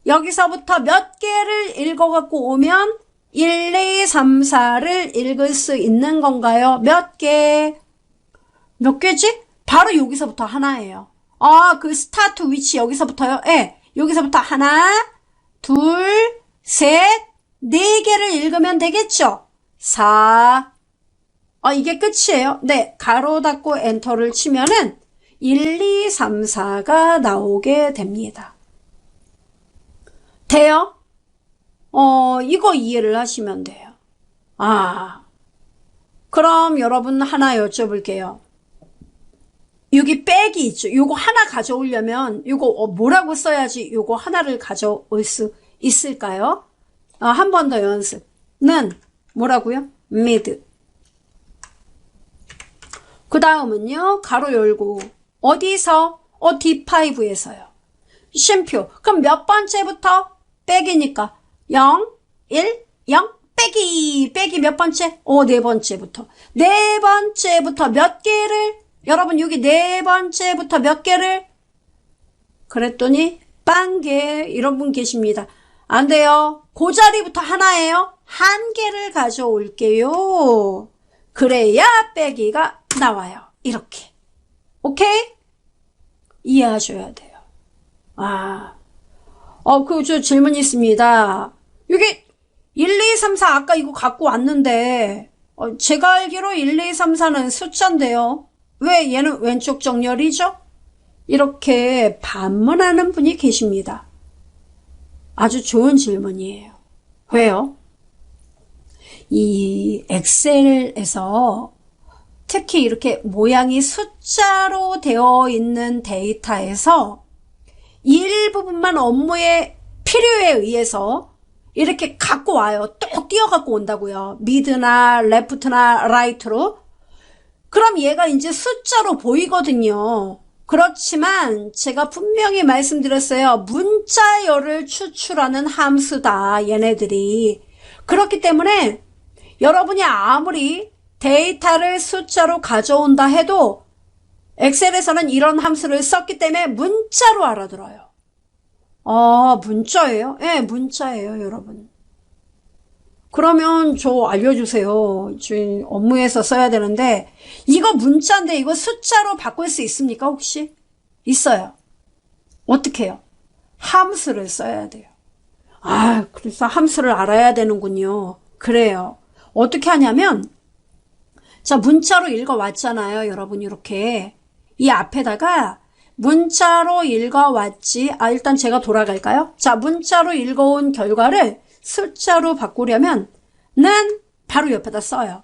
여기서부터 몇 개를 읽어갖고 오면 1, 2, 3, 4를 읽을 수 있는 건가요? 몇 개? 몇 개지? 바로 여기서부터 하나예요. 아, 그 스타트 위치 여기서부터요? 예. 여기서부터 하나, 둘, 셋, 4개를 읽으면 되겠죠? 4. 이게 끝이에요. 네, 가로 닫고 엔터를 치면은 1, 2, 3, 4가 나오게 됩니다. 돼요? 이거 이해를 하시면 돼요. 그럼 여러분 하나 여쭤볼게요. 여기 빼기 있죠? 요거 하나 가져오려면 요거 뭐라고 써야지 요거 하나를 가져올 수 있을까요? 한 번 더 연습는 뭐라고요? mid. 그 다음은요, 가로 열고 어디서? D5에서요. 쉼표. 그럼 몇 번째부터? 빼기니까 0, 1, 0, 빼기 몇 번째? 4번째부터. 4번째부터 몇 개를? 여러분 여기 4번째부터 몇 개를? 그랬더니 빵개 이런 분 계십니다. 안 돼요. 그 자리부터 하나예요. 한 개를 가져올게요. 그래야 빼기가 나와요. 이렇게. 오케이? 이해하셔야 돼요. 저 질문 있습니다. 이게 1, 2, 3, 4 아까 이거 갖고 왔는데 제가 알기로 1, 2, 3, 4는 숫자인데요. 왜 얘는 왼쪽 정렬이죠? 이렇게 반문하는 분이 계십니다. 아주 좋은 질문이에요. 왜요? 이 엑셀에서 특히 이렇게 모양이 숫자로 되어 있는 데이터에서 일부분만 업무의 필요에 의해서 이렇게 갖고 와요. 뚝 띄어 갖고 온다고요. 미드나 레프트나 라이트로. 그럼 얘가 이제 숫자로 보이거든요. 그렇지만 제가 분명히 말씀드렸어요. 문자열을 추출하는 함수다. 얘네들이. 그렇기 때문에 여러분이 아무리 데이터를 숫자로 가져온다 해도 엑셀에서는 이런 함수를 썼기 때문에 문자로 알아들어요. 문자예요? 네, 문자예요, 여러분. 그러면 저 알려주세요. 지금 업무에서 써야 되는데 이거 문자인데 이거 숫자로 바꿀 수 있습니까, 혹시? 있어요. 어떻게 해요? 함수를 써야 돼요. 그래서 함수를 알아야 되는군요. 그래요. 어떻게 하냐면 자, 문자로 읽어왔잖아요, 여러분. 이렇게 이 앞에다가 문자로 읽어왔지. 일단 제가 돌아갈까요? 자, 문자로 읽어온 결과를 숫자로 바꾸려면 는 바로 옆에다 써요.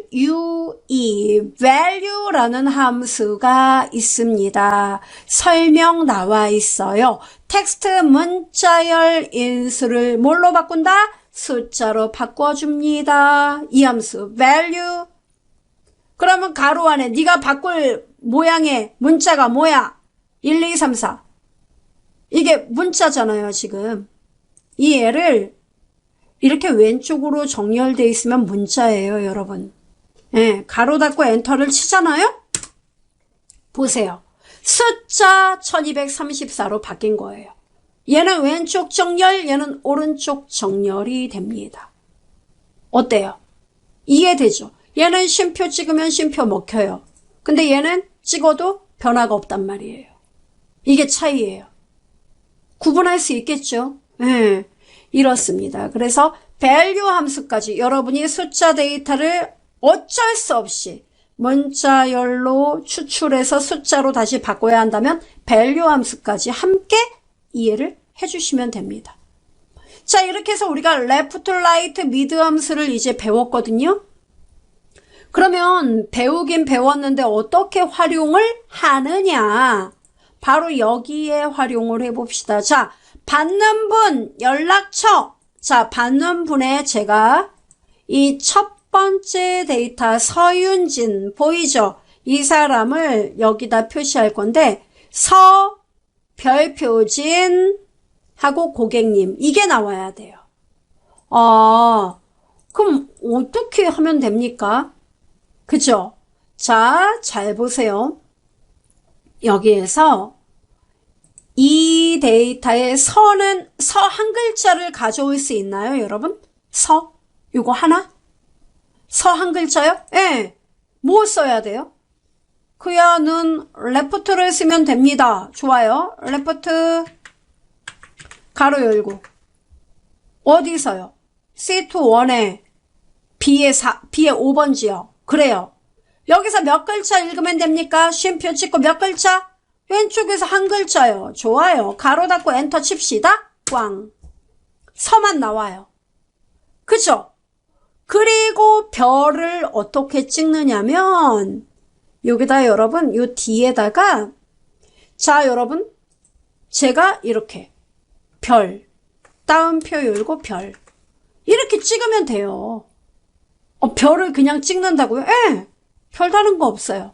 VALUE value라는 함수가 있습니다. 설명 나와 있어요. 텍스트 문자열 인수를 뭘로 바꾼다? 숫자로 바꿔줍니다. 이 함수 value. 그러면 가로 안에 네가 바꿀 모양의 문자가 뭐야? 1, 2, 3, 4. 이게 문자잖아요, 지금. 이 애를 이렇게 왼쪽으로 정렬되어 있으면 문자예요, 여러분. 예, 가로 닫고 엔터를 치잖아요? 보세요. 숫자 1234로 바뀐 거예요. 얘는 왼쪽 정렬, 얘는 오른쪽 정렬이 됩니다. 어때요? 이해되죠? 얘는 쉼표 찍으면 쉼표 먹혀요. 근데 얘는 찍어도 변화가 없단 말이에요. 이게 차이예요. 구분할 수 있겠죠? 네, 이렇습니다. 그래서 value 함수까지 여러분이 숫자 데이터를 어쩔 수 없이 문자열로 추출해서 숫자로 다시 바꿔야 한다면 value 함수까지 함께 이해를 해주시면 됩니다. 자, 이렇게 해서 우리가 left, right, mid 함수를 이제 배웠거든요. 그러면 배우긴 배웠는데 어떻게 활용을 하느냐? 바로 여기에 활용을 해봅시다. 자, 받는 분 연락처. 자, 받는 분에 제가 이 첫 번째 데이터 서윤진 보이죠? 이 사람을 여기다 표시할 건데 별표진 하고 고객님 이게 나와야 돼요. 그럼 어떻게 하면 됩니까? 그죠? 자, 잘 보세요. 여기에서 이 데이터에 서 한 글자를 가져올 수 있나요, 여러분? 요거 하나? 서 한 글자요? 예. 뭐 써야 돼요? 그야는 레프트를 쓰면 됩니다. 좋아요. 레프트 가로 열고. 어디서요? C2 1에 B의 5번지요. 그래요. 여기서 몇 글자 읽으면 됩니까? 쉼표 찍고 몇 글자? 왼쪽에서 한 글자요. 좋아요. 가로 닫고 엔터 칩시다. 꽝. 서만 나와요. 그죠? 그리고 별을 어떻게 찍느냐면 여기다 여러분 요 뒤에다가 자 여러분 제가 이렇게 별 따옴표 열고 별 이렇게 찍으면 돼요. 별을 그냥 찍는다고요? 예. 별 다른 거 없어요.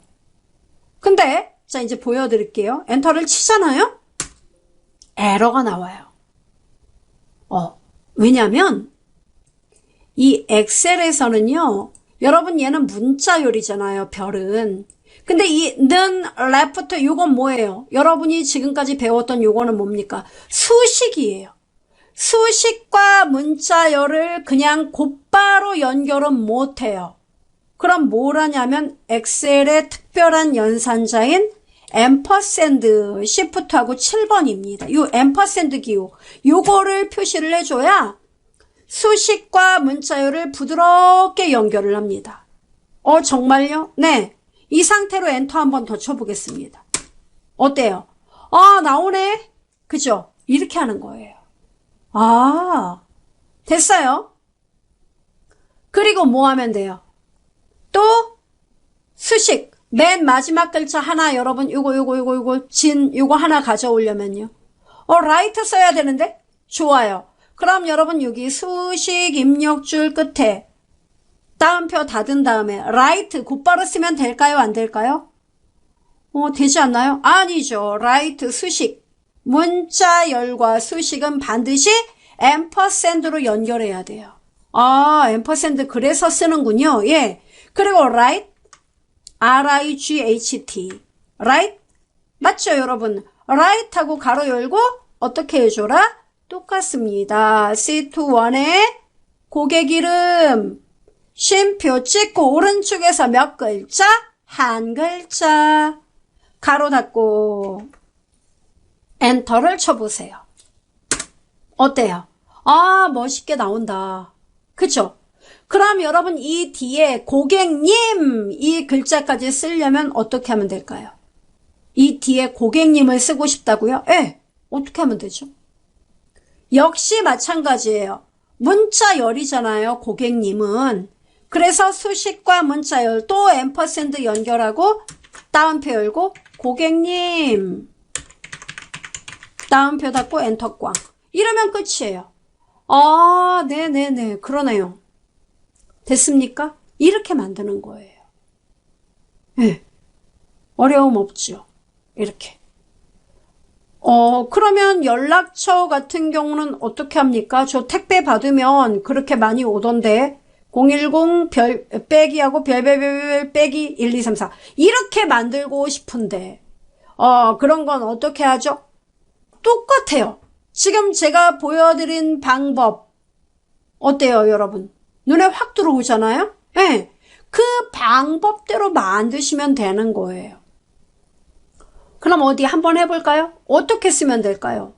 근데 자 이제 보여드릴게요. 엔터를 치잖아요. 에러가 나와요. 왜냐면 이 엑셀에서는요. 여러분 얘는 문자열이잖아요. 별은. 근데 이 는 레프트 요건 뭐예요? 여러분이 지금까지 배웠던 요거는 뭡니까? 수식이에요. 수식과 문자열을 그냥 곧바로 연결은 못해요. 그럼 뭘 하냐면 엑셀의 특별한 연산자인 앰퍼샌드 시프트하고 7번입니다. 요 앰퍼샌드 기호 요거를 표시를 해줘야 수식과 문자열을 부드럽게 연결을 합니다. 정말요? 네. 이 상태로 엔터 한 번 더 쳐보겠습니다. 어때요? 나오네. 그죠? 이렇게 하는 거예요. 됐어요. 그리고 뭐 하면 돼요? 또 수식 맨 마지막 글자 하나 여러분 요거 요거 하나 가져오려면요. 라이트 써야 되는데? 좋아요. 그럼 여러분 여기 수식 입력줄 끝에 따옴표 닫은 다음에 라이트 곧바로 쓰면 될까요? 안 될까요? 되지 않나요? 아니죠. 라이트 수식 문자열과 수식은 반드시 앰퍼샌드로 연결해야 돼요. 앰퍼샌드 그래서 쓰는군요. 예. 그리고 right R-I-G-H-T right 맞죠 여러분? right 하고 가로 열고 어떻게 해줘라? 똑같습니다. C2 1에 고개 기름 쉼표 찍고 오른쪽에서 몇 글자? 한 글자 가로 닫고 엔터를 쳐보세요. 어때요? 멋있게 나온다. 그쵸? 그럼 여러분 이 뒤에 고객님 이 글자까지 쓰려면 어떻게 하면 될까요? 이 뒤에 고객님을 쓰고 싶다고요? 예. 어떻게 하면 되죠? 역시 마찬가지예요. 문자열이잖아요. 고객님은. 그래서 수식과 문자열 또 앰퍼샌드 연결하고 따옴표 열고 고객님 따옴표 닫고 엔터 꽝 이러면 끝이에요. 네네네 그러네요. 됐습니까? 이렇게 만드는 거예요. 네. 어려움 없죠. 이렇게. 그러면 연락처 같은 경우는 어떻게 합니까? 저 택배 받으면 그렇게 많이 오던데 010 빼기하고 별별별 빼기 1, 2, 3, 4 이렇게 만들고 싶은데 그런 건 어떻게 하죠? 똑같아요. 지금 제가 보여드린 방법 어때요 여러분? 눈에 확 들어오잖아요? 네. 그 방법대로 만드시면 되는 거예요. 그럼 어디 한번 해볼까요? 어떻게 쓰면 될까요?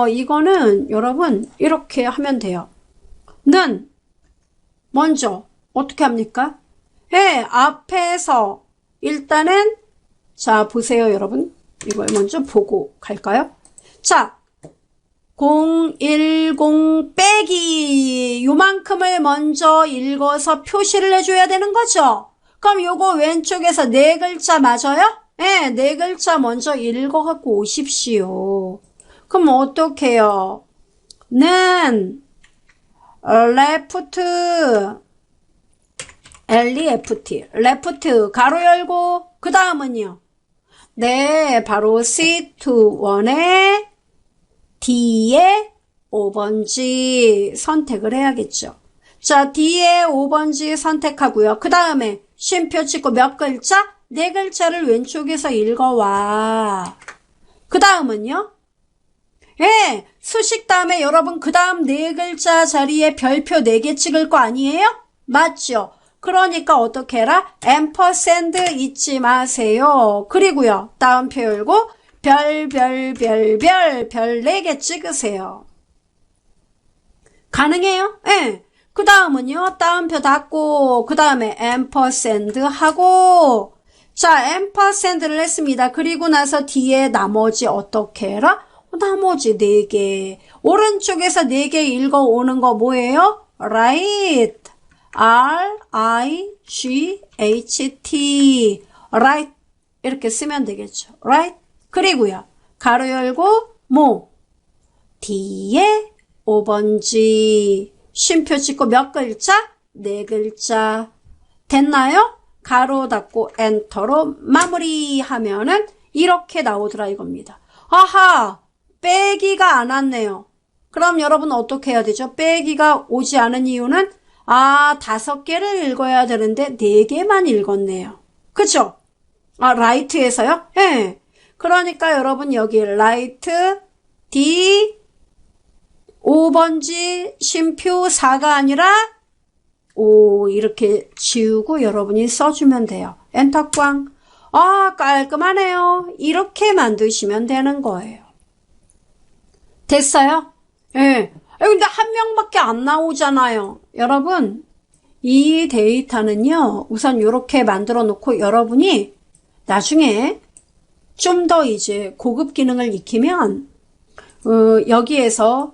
이거는 여러분 이렇게 하면 돼요. 는 먼저 어떻게 합니까? 앞에서 일단은 자 보세요 여러분. 이걸 먼저 보고 갈까요? 자 010 빼기 요만큼을 먼저 읽어서 표시를 해줘야 되는 거죠. 그럼 요거 왼쪽에서 네 글자 맞아요? 네, 네 글자 먼저 읽어갖고 오십시오. 그럼 어떡해요? 는 left L-E-F-T left 가로 열고 그 다음은요. 네, 바로 C2 1에 D에 5번지 선택을 해야겠죠. 자, D에 5번지 선택하고요. 그 다음에 쉼표 찍고 몇 글자? 네 글자를 왼쪽에서 읽어와. 그 다음은요? 수식 다음에 여러분 그 다음 네 글자 자리에 별표 4개 찍을 거 아니에요? 맞죠? 그러니까 어떻게 해라? 앰퍼샌드 잊지 마세요. 그리고요. 따옴표 열고 별 4개 찍으세요. 가능해요? 예. 그 다음은요, 따옴표 닫고, 그 다음에 앰퍼샌드 하고, 자, 앰퍼샌드를 했습니다. 그리고 나서 뒤에 나머지 어떻게 해라? 나머지 4개. 오른쪽에서 4개 읽어오는 거 뭐예요? right. R-I-G-H-T. right. 이렇게 쓰면 되겠죠. right. 그리고요, 가로 열고, 뒤에 5번지. 쉼표 찍고 몇 글자? 4글자. 됐나요? 가로 닫고 엔터로 마무리하면은 이렇게 나오더라 이겁니다. 아하! 빼기가 안 왔네요. 그럼 여러분 어떻게 해야 되죠? 빼기가 오지 않은 이유는 5개를 읽어야 되는데 4개만 읽었네요. 그쵸? 라이트에서요? 예. 그러니까 여러분 여기 라이트 D 5번지 쉼표 4가 아니라 5 이렇게 지우고 여러분이 써주면 돼요. 엔터 꽝. 깔끔하네요. 이렇게 만드시면 되는 거예요. 됐어요? 예. 근데 한 명밖에 안 나오잖아요. 여러분, 이 데이터는요, 우선 이렇게 만들어 놓고 여러분이 나중에 좀 더 이제 고급 기능을 익히면, 여기에서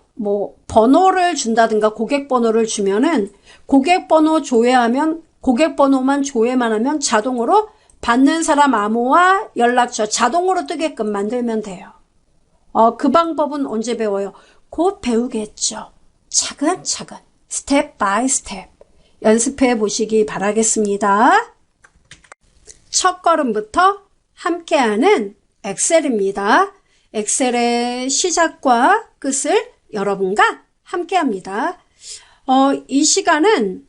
번호를 준다든가 고객 번호를 주면은 고객 번호 조회하면 고객 번호만 조회만 하면 자동으로 받는 사람 암호와 연락처 자동으로 뜨게끔 만들면 돼요. 그 방법은 언제 배워요? 곧 배우겠죠. 차근차근 스텝 바이 스텝 연습해 보시기 바라겠습니다. 첫 걸음부터 함께하는 엑셀입니다. 엑셀의 시작과 끝을 여러분과 함께합니다. 이 시간은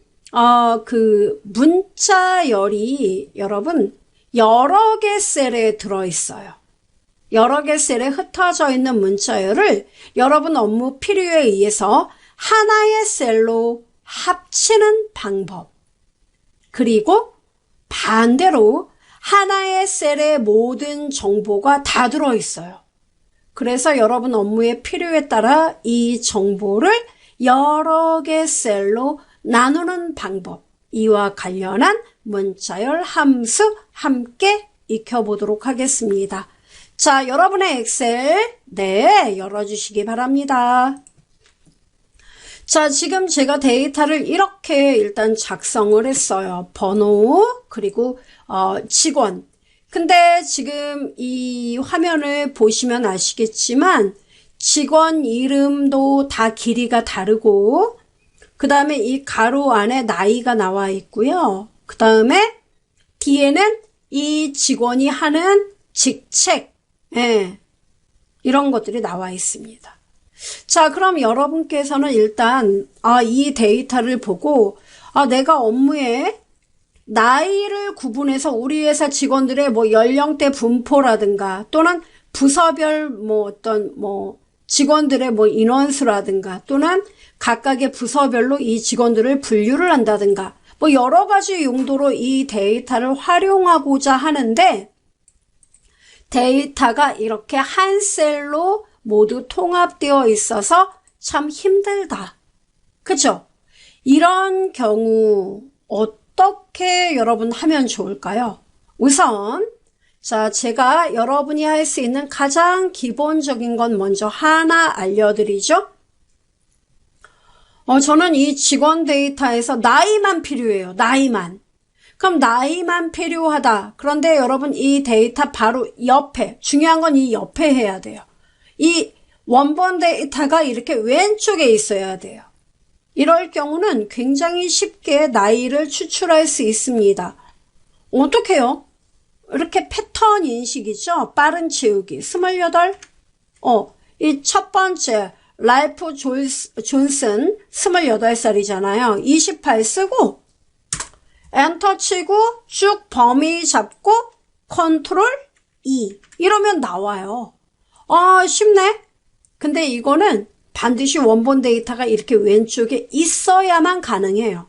그 문자열이 여러분 여러 개 셀에 들어있어요. 여러 개 셀에 흩어져 있는 문자열을 여러분 업무 필요에 의해서 하나의 셀로 합치는 방법, 그리고 반대로 하나의 셀에 모든 정보가 다 들어있어요. 그래서 여러분 업무의 필요에 따라 이 정보를 여러 개 셀로 나누는 방법, 이와 관련한 문자열 함수 함께 익혀보도록 하겠습니다. 자, 여러분의 엑셀 열어주시기 바랍니다. 자, 지금 제가 데이터를 이렇게 일단 작성을 했어요. 번호, 그리고 직원. 근데 지금 이 화면을 보시면 아시겠지만 직원 이름도 다 길이가 다르고, 그 다음에 이 가로 안에 나이가 나와 있고요. 그 다음에 뒤에는 이 직원이 하는 직책, 이런 것들이 나와 있습니다. 자, 그럼 여러분께서는 일단 이 데이터를 보고 내가 업무에 나이를 구분해서 우리 회사 직원들의 연령대 분포라든가 또는 부서별 직원들의 인원수라든가 또는 각각의 부서별로 이 직원들을 분류를 한다든가 여러 가지 용도로 이 데이터를 활용하고자 하는데, 데이터가 이렇게 한 셀로 모두 통합되어 있어서 참 힘들다. 그죠? 이런 경우 어떻게 여러분 하면 좋을까요? 우선 자, 제가 여러분이 할 수 있는 가장 기본적인 건 먼저 하나 알려드리죠. 저는 이 직원 데이터에서 나이만 필요해요. 나이만. 그럼 나이만 필요하다. 그런데 여러분 이 데이터 바로 옆에, 중요한 건 이 옆에 해야 돼요. 이 원본 데이터가 이렇게 왼쪽에 있어야 돼요. 이럴 경우는 굉장히 쉽게 나이를 추출할 수 있습니다. 어떻게 해요? 이렇게 패턴 인식이죠. 빠른 채우기. 28. 이 첫 번째 라이프 존슨 28살이잖아요. 28 쓰고 엔터 치고 쭉 범위 잡고 컨트롤 E 이러면 나와요. 쉽네. 근데 이거는 반드시 원본 데이터가 이렇게 왼쪽에 있어야만 가능해요.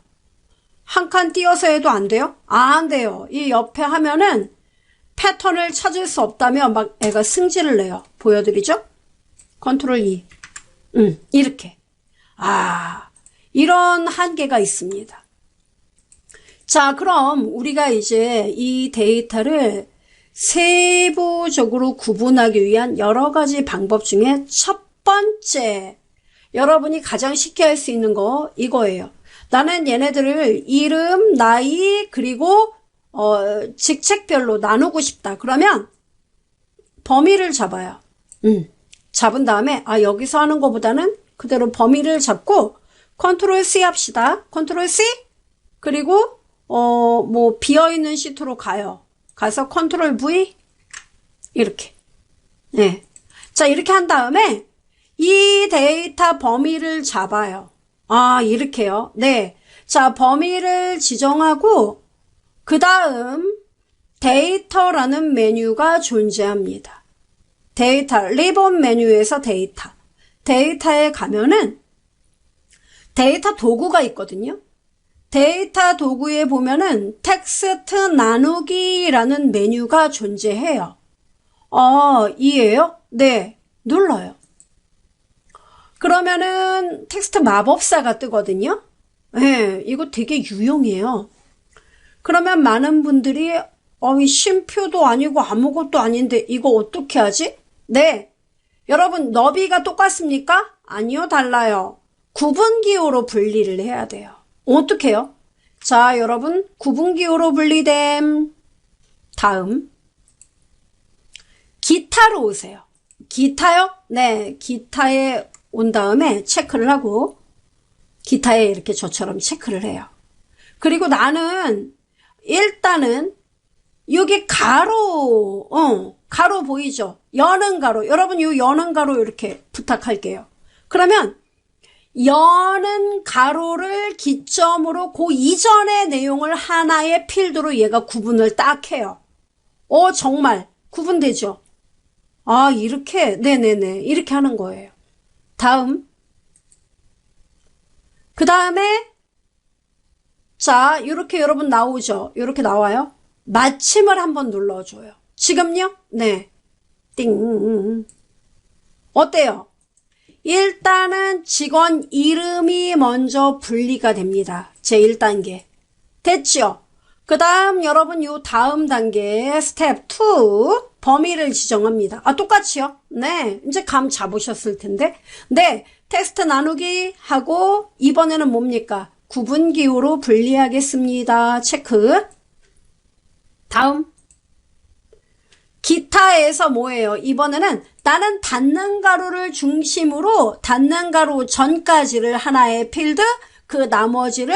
한 칸 띄어서 해도 안 돼요? 안 돼요. 이 옆에 하면은 패턴을 찾을 수 없다면 막 애가 승질을 내요. 보여드리죠? 컨트롤 E. 이렇게. 이런 한계가 있습니다. 자, 그럼 우리가 이제 이 데이터를 세부적으로 구분하기 위한 여러 가지 방법 중에 첫 번째, 여러분이 가장 쉽게 할 수 있는 거 이거예요. 나는 얘네들을 이름, 나이, 그리고 직책별로 나누고 싶다. 그러면 범위를 잡아요. 잡은 다음에 여기서 하는 것보다는 그대로 범위를 잡고 컨트롤 C 합시다. 컨트롤 C. 그리고 뭐 비어있는 시트로 가요. 가서 컨트롤 V 이렇게. 네. 자, 이렇게 한 다음에 이 데이터 범위를 잡아요. 이렇게요. 네. 자, 범위를 지정하고 그 다음 데이터라는 메뉴가 존재합니다. 데이터, 리본 메뉴에서 데이터에 가면은 데이터 도구가 있거든요. 데이터 도구에 보면은 텍스트 나누기라는 메뉴가 존재해요. 이해요? 네. 눌러요. 그러면은 텍스트 마법사가 뜨거든요. 네, 이거 되게 유용해요. 그러면 많은 분들이 이 쉼표도 아니고 아무것도 아닌데 이거 어떻게 하지? 네. 여러분 너비가 똑같습니까? 아니요, 달라요. 구분기호로 분리를 해야 돼요. 어떻게 해요? 자, 여러분 구분기호로 분리됨. 다음 기타로 오세요. 기타요? 네, 기타에 온 다음에 체크를 하고 기타에 이렇게 저처럼 체크를 해요. 그리고 나는 일단은 여기 가로 보이죠? 여는 가로. 여러분 이 여는 가로 이렇게 부탁할게요. 그러면 여는 가로를 기점으로 그 이전의 내용을 하나의 필드로 얘가 구분을 딱 해요. 정말 구분되죠? 이렇게 네네네 이렇게 하는 거예요. 다음 그 다음에 자, 이렇게 여러분 나오죠? 이렇게 나와요. 마침을 한번 눌러줘요. 지금요? 네. 띵. 어때요? 일단은 직원 이름이 먼저 분리가 됩니다. 제1단계. 됐죠? 그 다음 여러분 요 다음 단계 스텝 2 범위를 지정합니다. 똑같이요? 네. 이제 감 잡으셨을 텐데. 네. 텍스트 나누기 하고 이번에는 뭡니까? 구분기호로 분리하겠습니다. 체크. 다음 기타에서 뭐예요? 이번에는 나는 닫는 가로를 중심으로 닫는 가로 전까지를 하나의 필드, 그 나머지를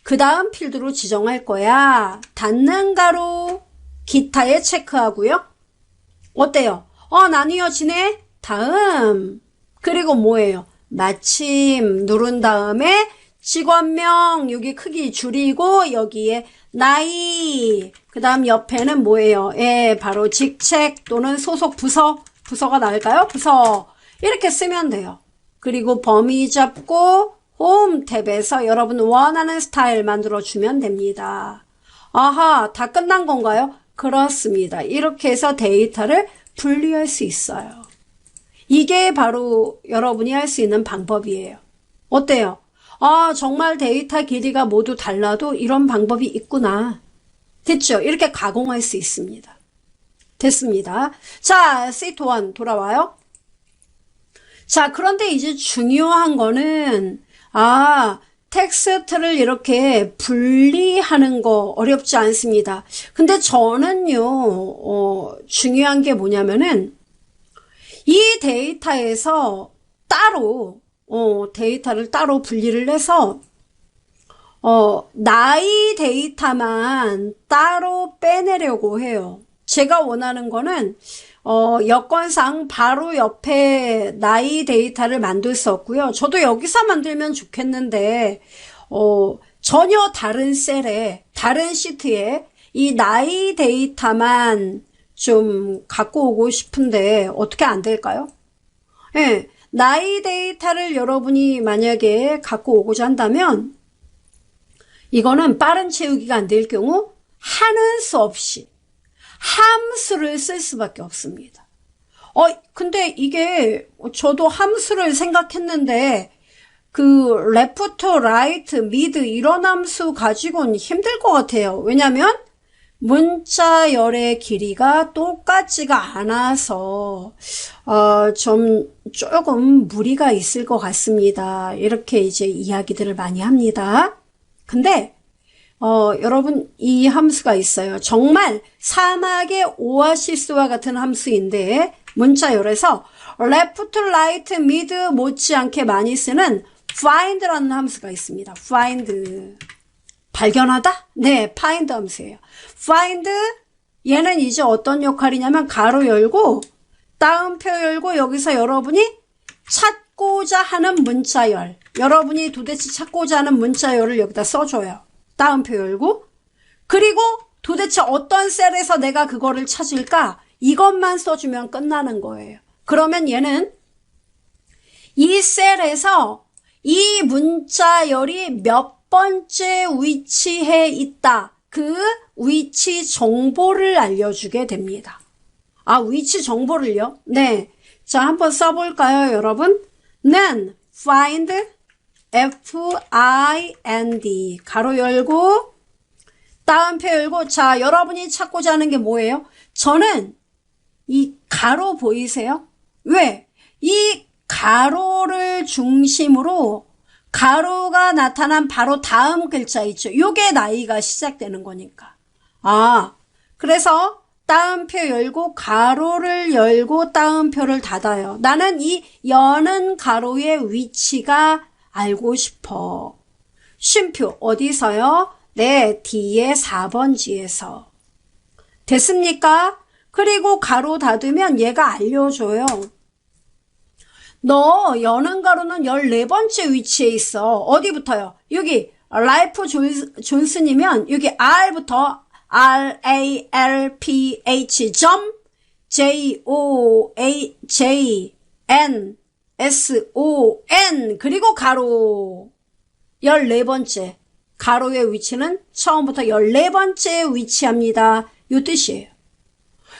그 다음 필드로 지정할 거야. 닫는 가로 기타에 체크하고요. 어때요? 나뉘어지네? 다음 그리고 뭐예요? 마침 누른 다음에 직원명 여기 크기 줄이고 여기에 나이 그 다음 옆에는 뭐예요? 바로 직책 또는 소속 부서가 나을까요? 부서 이렇게 쓰면 돼요. 그리고 범위 잡고 홈 탭에서 여러분 원하는 스타일 만들어주면 됩니다. 다 끝난 건가요? 그렇습니다. 이렇게 해서 데이터를 분리할 수 있어요. 이게 바로 여러분이 할 수 있는 방법이에요. 어때요? 정말 데이터 길이가 모두 달라도 이런 방법이 있구나. 됐죠? 이렇게 가공할 수 있습니다. 됐습니다. 자, 시트 1 돌아와요. 자, 그런데 이제 중요한 거는 텍스트를 이렇게 분리하는 거 어렵지 않습니다. 근데 저는요, 중요한 게 뭐냐면은 이 데이터에서 따로 데이터를 따로 분리를 해서 나이 데이터만 따로 빼내려고 해요. 제가 원하는 거는 여건상 바로 옆에 나이 데이터를 만들 수 없고요. 저도 여기서 만들면 좋겠는데 전혀 다른 셀에 다른 시트에 이 나이 데이터만 좀 갖고 오고 싶은데 어떻게 안 될까요? 네, 나이 데이터를 여러분이 만약에 갖고 오고자 한다면 이거는 빠른 채우기가 안 될 경우 하는 수 없이 함수를 쓸 수밖에 없습니다. 근데 이게 저도 함수를 생각했는데 그 left, right, mid 이런 함수 가지고는 힘들 것 같아요. 왜냐면 문자열의 길이가 똑같지가 않아서 조금 무리가 있을 것 같습니다. 이렇게 이제 이야기들을 많이 합니다. 근데 여러분 이 함수가 있어요. 정말 사막의 오아시스와 같은 함수인데 문자열에서 left, right, mid 못지않게 많이 쓰는 find라는 함수가 있습니다. find 발견하다? 네, find 함수예요. find 얘는 이제 어떤 역할이냐면 가로 열고 따옴표 열고 여기서 여러분이 찾고자 하는 문자열, 여러분이 도대체 찾고자 하는 문자열을 여기다 써줘요. 따옴표 열고, 그리고 도대체 어떤 셀에서 내가 그거를 찾을까? 이것만 써주면 끝나는 거예요. 그러면 얘는 이 셀에서 이 문자열이 몇 번째 위치해 있다. 그 위치 정보를 알려주게 됩니다. 아, 위치 정보를요? 네. 자, 한번 써볼까요, 여러분? 는 find, F-I-N-D, 가로 열고, 따옴표 열고, 자, 여러분이 찾고자 하는 게 뭐예요? 저는 이 가로 보이세요? 왜? 이 가로를 중심으로 가로가 나타난 바로 다음 글자 있죠. 요게 나이가 시작되는 거니까. 아, 그래서 따옴표 열고 가로를 열고 따옴표를 닫아요. 나는 이 여는 가로의 위치가 알고 싶어. 쉼표 어디서요? 네, D의 4번지에서. 됐습니까? 그리고 가로 닫으면 얘가 알려줘요. 너 여는 가로는 14번째 위치에 있어. 어디부터요? 여기 라이프 존슨이면 여기 R부터 RALPH JOJNSON 그리고 가로 14번째. 가로의 위치는 처음부터 14번째에 위치합니다. 요 뜻이에요.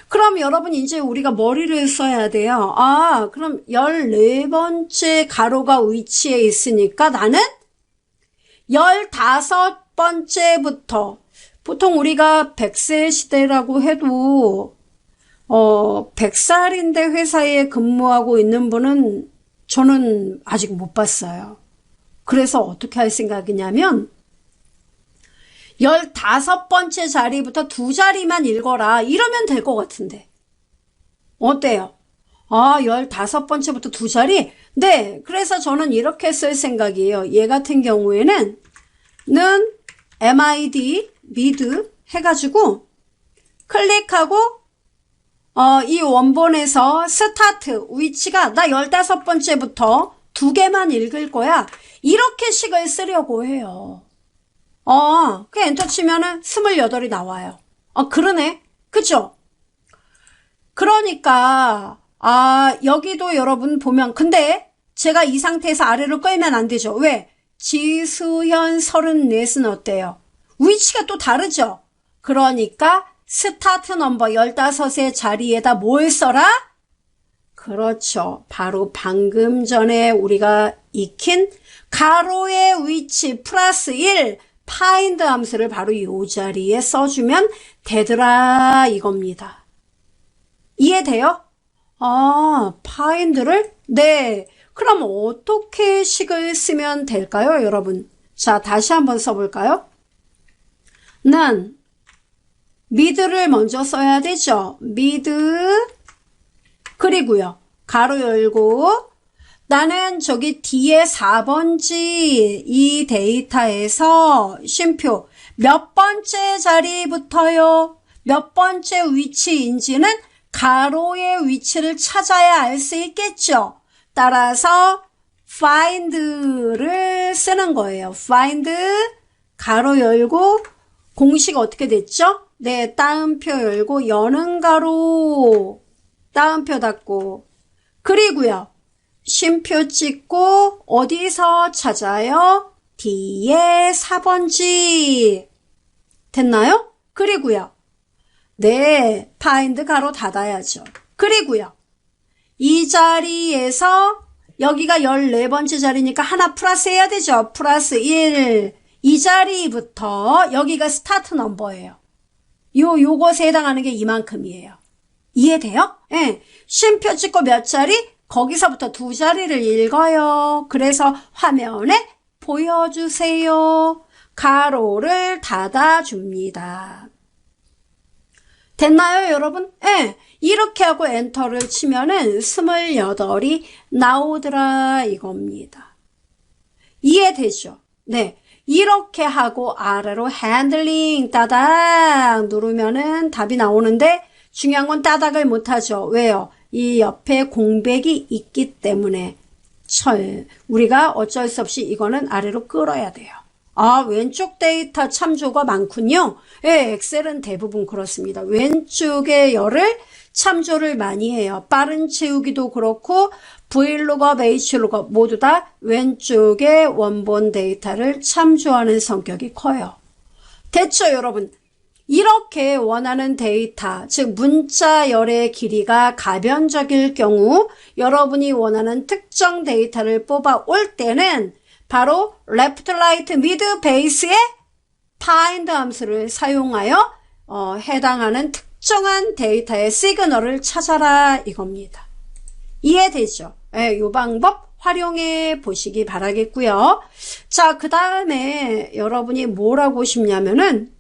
그럼 여러분 이제 우리가 머리를 써야 돼요. 아, 그럼 14번째 가로가 위치해 있으니까 나는 15번째부터 보통 우리가 100세 시대라고 해도 100살인데 회사에 근무하고 있는 분은 저는 아직 못 봤어요. 그래서 어떻게 할 생각이냐면 15번째 자리부터 2자리만 읽어라. 이러면 될 것 같은데. 어때요? 아, 15번째부터 2자리? 네, 그래서 저는 이렇게 쓸 생각이에요. 얘 같은 경우에는 는 MID, mid 해가지고 클릭하고 이 원본에서 스타트 위치가 나 15번째부터 2개만 읽을 거야. 이렇게 식을 쓰려고 해요. 그 엔터 치면은 28이 나와요. 그러네. 그죠? 그러니까, 여기도 여러분 보면, 근데 제가 이 상태에서 아래로 끌면 안 되죠. 왜? 지수현 34은 어때요? 위치가 또 다르죠? 그러니까, 스타트 넘버 15의 자리에다 뭘 써라? 그렇죠. 바로 방금 전에 우리가 익힌 가로의 위치 플러스 1, find 함수를 바로 이 자리에 써주면 되더라 이겁니다. 이해돼요? find를? 네. 그럼 어떻게 식을 쓰면 될까요, 여러분? 자, 다시 한번 써볼까요? 는 mid를 먼저 써야 되죠. mid 그리고요. 가로 열고 나는 저기 D의 4번지 이 데이터에서 쉼표 몇 번째 자리부터요? 몇 번째 위치인지는 가로의 위치를 찾아야 알 수 있겠죠. 따라서 find를 쓰는 거예요. find 가로 열고 공식 어떻게 됐죠? 네, 따옴표 열고 여는 가로 따옴표 닫고 그리고요. 쉼표 찍고 어디서 찾아요? D의 4번지 됐나요? 그리고요. 네, find 가로 닫아야죠. 그리고요. 이 자리에서 여기가 14번째 자리니까 하나 플러스 해야 되죠. 플러스 1. 이 자리부터 여기가 스타트 넘버예요. 요것에 해당하는 게 이만큼이에요. 이해돼요? 예. 쉼표 찍고 몇 자리? 거기서부터 2자리를 읽어요. 그래서 화면에 보여주세요. 가로를 닫아줍니다. 됐나요, 여러분? 예. 이렇게 하고 엔터를 치면은 28이 나오더라 이겁니다. 이해되죠? 네. 이렇게 하고 아래로 핸들링 따닥 누르면은 답이 나오는데 중요한 건 따닥을 못하죠. 왜요? 이 옆에 공백이 있기 때문에 우리가 어쩔 수 없이 이거는 아래로 끌어야 돼요. 아, 왼쪽 데이터 참조가 많군요. 예, 엑셀은 대부분 그렇습니다. 왼쪽에 열을 참조를 많이 해요. 빠른 채우기도 그렇고 VLOOKUP, HLOOKUP 모두 다 왼쪽에 원본 데이터를 참조하는 성격이 커요. 됐죠, 여러분? 이렇게 원하는 데이터, 즉 문자열의 길이가 가변적일 경우 여러분이 원하는 특정 데이터를 뽑아 올 때는 바로 left, right, mid, base의 find 함수를 사용하여 해당하는 특정한 데이터의 시그널을 찾아라 이겁니다. 이해되죠? 이 방법 활용해 보시기 바라겠고요. 자, 그 다음에 여러분이 뭘 하고 싶냐면은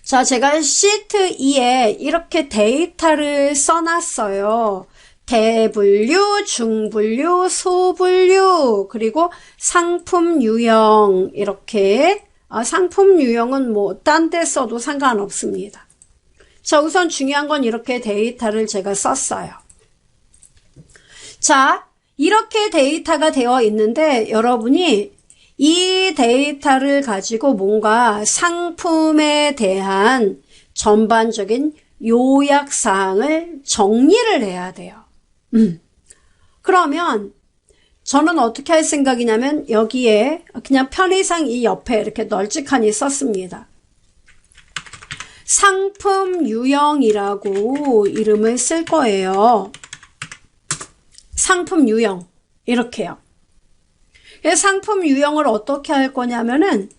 자, 제가 시트 2에 이렇게 데이터를 써놨어요. 대분류, 중분류, 소분류, 그리고 상품 유형 이렇게 상품 유형은 뭐 딴 데 써도 상관없습니다. 자, 우선 중요한 건 이렇게 데이터를 제가 썼어요. 자, 이렇게 데이터가 되어 있는데 여러분이 이 데이터를 가지고 뭔가 상품에 대한 전반적인 요약사항을 정리를 해야 돼요. 그러면 저는 어떻게 할 생각이냐면 여기에 그냥 편의상 이 옆에 이렇게 널찍하니 썼습니다. 상품 유형이라고 이름을 쓸 거예요. 상품 유형 이렇게요. 상품 유형을 어떻게 할 거냐면은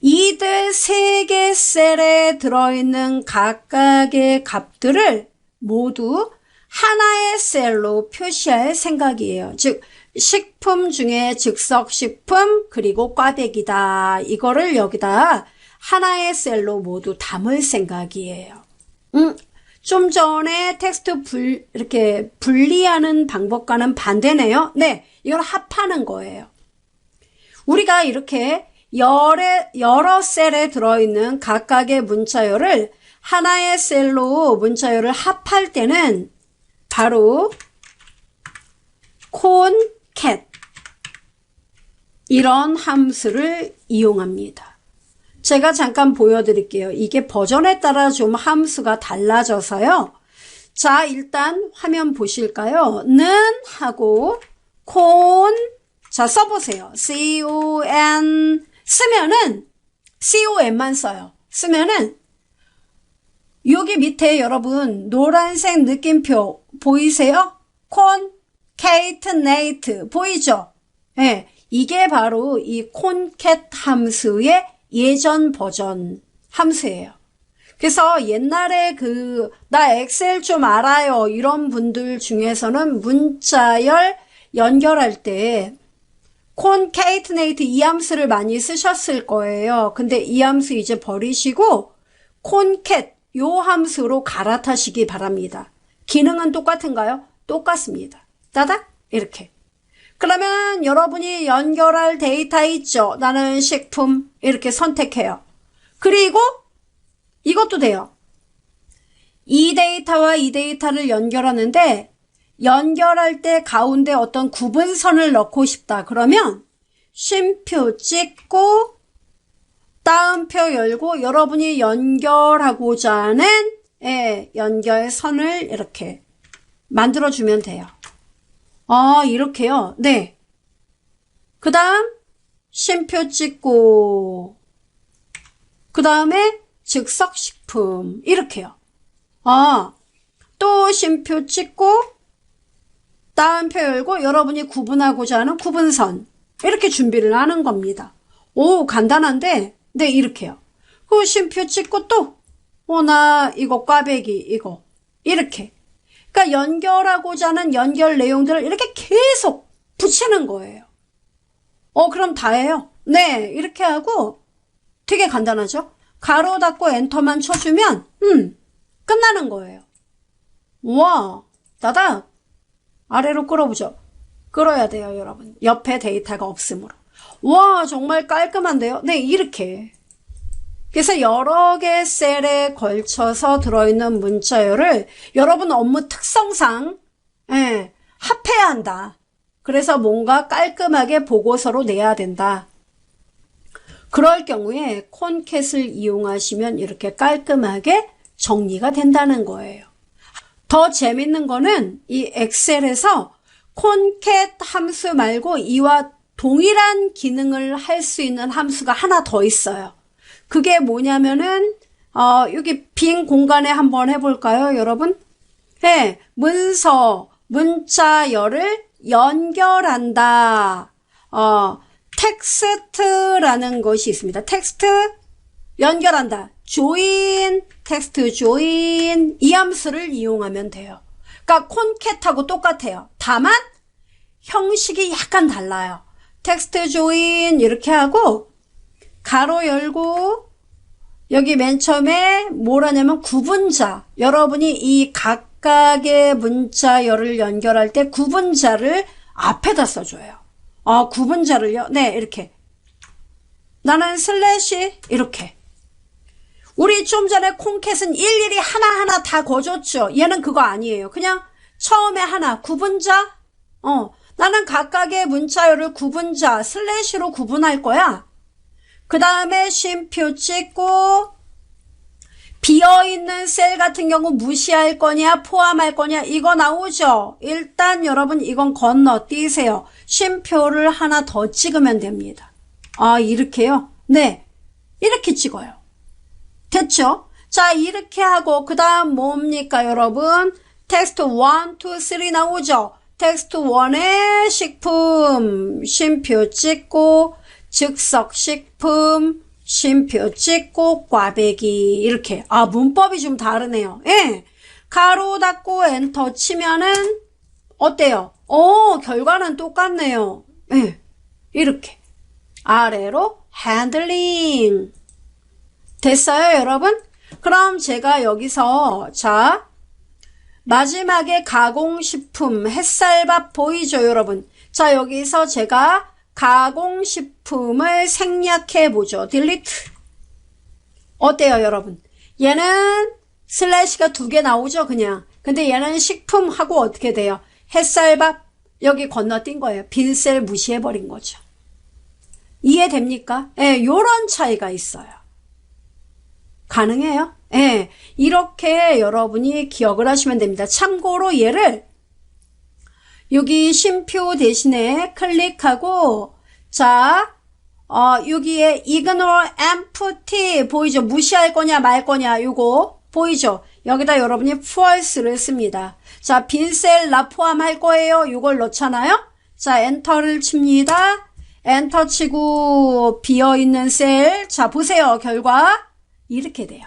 이들 3개 셀에 들어있는 각각의 값들을 모두 하나의 셀로 표시할 생각이에요. 즉 식품 중에 즉석식품 그리고 꽈배기다. 이거를 여기다 하나의 셀로 모두 담을 생각이에요. 좀 전에 텍스트 이렇게 분리하는 방법과는 반대네요. 네, 이건 합하는 거예요. 우리가 이렇게 여러 셀에 들어있는 각각의 문자열을 하나의 셀로 문자열을 합할 때는 바로 concat 이런 함수를 이용합니다. 제가 잠깐 보여드릴게요. 이게 버전에 따라 좀 함수가 달라져서요. 자, 일단 화면 보실까요? 는 하고 자, 써보세요. con 쓰면은 con만 써요. 쓰면은 여기 밑에 여러분 노란색 느낌표 보이세요? concatenate 보이죠? 네, 이게 바로 이 concat 함수의 예전 버전 함수예요. 그래서 옛날에 나 엑셀 좀 알아요 이런 분들 중에서는 문자열 연결할 때 concatenate 이 함수를 많이 쓰셨을 거예요. 근데 이 함수 이제 버리시고 concat 요 함수로 갈아타시기 바랍니다. 기능은 똑같은가요? 똑같습니다. 따닥 이렇게. 그러면 여러분이 연결할 데이터 있죠? 나는 식품 이렇게 선택해요. 그리고 이것도 돼요. 이 데이터와 이 데이터를 연결하는데 연결할 때 가운데 어떤 구분선을 넣고 싶다. 그러면 쉼표 찍고 따옴표 열고 여러분이 연결하고자 하는 연결선을 이렇게 만들어주면 돼요. 이렇게요. 네. 그 다음 쉼표 찍고 그 다음에 즉석식품 이렇게요. 또 쉼표 찍고 따옴표 열고 여러분이 구분하고자 하는 구분선 이렇게 준비를 하는 겁니다. 오, 간단한데 네, 이렇게요. 그 쉼표 찍고 또 나 이거 꽈배기 이거 이렇게. 그러니까 연결하고자 하는 연결 내용들을 이렇게 계속 붙이는 거예요. 그럼 다예요. 네, 이렇게 하고 되게 간단하죠? 가로 닫고 엔터만 쳐주면 끝나는 거예요. 와, 따닥. 아래로 끌어보죠. 끌어야 돼요, 여러분. 옆에 데이터가 없으므로. 와, 정말 깔끔한데요? 네, 이렇게. 그래서 여러 개 셀에 걸쳐서 들어있는 문자열을 여러분 업무 특성상 합해야 한다. 그래서 뭔가 깔끔하게 보고서로 내야 된다. 그럴 경우에 콘캣을 이용하시면 이렇게 깔끔하게 정리가 된다는 거예요. 더 재밌는 거는 이 엑셀에서 콘캣 함수 말고 이와 동일한 기능을 할 수 있는 함수가 하나 더 있어요. 그게 뭐냐면은 여기 빈 공간에 한번 해볼까요, 여러분? 네, 문자열을 연결한다. 텍스트라는 것이 있습니다. 텍스트 연결한다. join, 텍스트 join 이 함수를 이용하면 돼요. 그러니까 콘캣하고 똑같아요. 다만 형식이 약간 달라요. 텍스트 join 이렇게 하고 가로 열고 여기 맨 처음에 뭐라냐면 구분자. 여러분이 이 각각의 문자열을 연결할 때 구분자를 앞에다 써줘요. 구분자를요? 네, 이렇게. 나는 슬래시 이렇게. 우리 좀 전에 콘캣은 일일이 하나하나 다 거줬죠. 얘는 그거 아니에요. 그냥 처음에 하나 구분자. 나는 각각의 문자열을 구분자 슬래시로 구분할 거야. 그 다음에 쉼표 찍고 비어있는 셀 같은 경우 무시할 거냐 포함할 거냐 이거 나오죠. 일단 여러분 이건 건너뛰세요. 쉼표를 하나 더 찍으면 됩니다. 이렇게요? 네, 이렇게 찍어요. 됐죠? 자, 이렇게 하고 그 다음 뭡니까 여러분? 텍스트 1, 2, 3 나오죠? 텍스트 1에 식품 쉼표 찍고 즉석식품 쉼표 찍고 꽈배기 이렇게. 문법이 좀 다르네요. 예. 가로 닫고 엔터 치면은 어때요? 결과는 똑같네요. 예. 이렇게. 아래로 핸들링. 됐어요, 여러분? 그럼 제가 여기서 자 마지막에 가공식품 햇살밥 보이죠, 여러분? 자, 여기서 제가 가공식품을 생략해 보죠. 딜리트. 어때요, 여러분? 얘는 슬래시가 2개 나오죠, 그냥. 근데 얘는 식품하고 어떻게 돼요? 햇살밥 여기 건너뛴 거예요. 빈셀 무시해 버린 거죠. 이해됩니까? 예, 요런 차이가 있어요. 가능해요? 예, 이렇게 여러분이 기억을 하시면 됩니다. 참고로 얘를 여기 쉼표 대신에 클릭하고 자 여기에 ignore empty 보이죠? 무시할 거냐 말 거냐 요거 보이죠? 여기다 여러분이 false를 씁니다. 자, 빈셀 나 포함할 거예요. 요걸 넣잖아요. 자, 엔터를 칩니다. 엔터 치고 비어있는 셀. 자, 보세요. 결과 이렇게 돼요.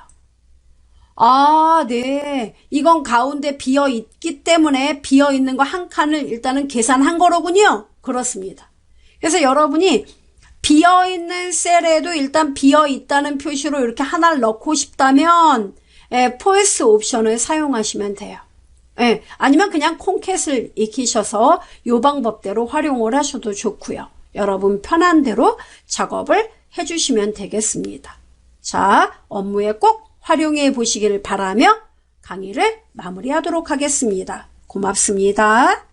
네. 이건 가운데 비어있기 때문에 비어있는 거 한 칸을 일단은 계산한 거로군요. 그렇습니다. 그래서 여러분이 비어있는 셀에도 일단 비어있다는 표시로 이렇게 하나를 넣고 싶다면 false 옵션을 사용하시면 돼요. 아니면 그냥 콘캣을 익히셔서 이 방법대로 활용을 하셔도 좋고요. 여러분 편한 대로 작업을 해주시면 되겠습니다. 자, 업무에 꼭 활용해 보시길 바라며 강의를 마무리하도록 하겠습니다. 고맙습니다.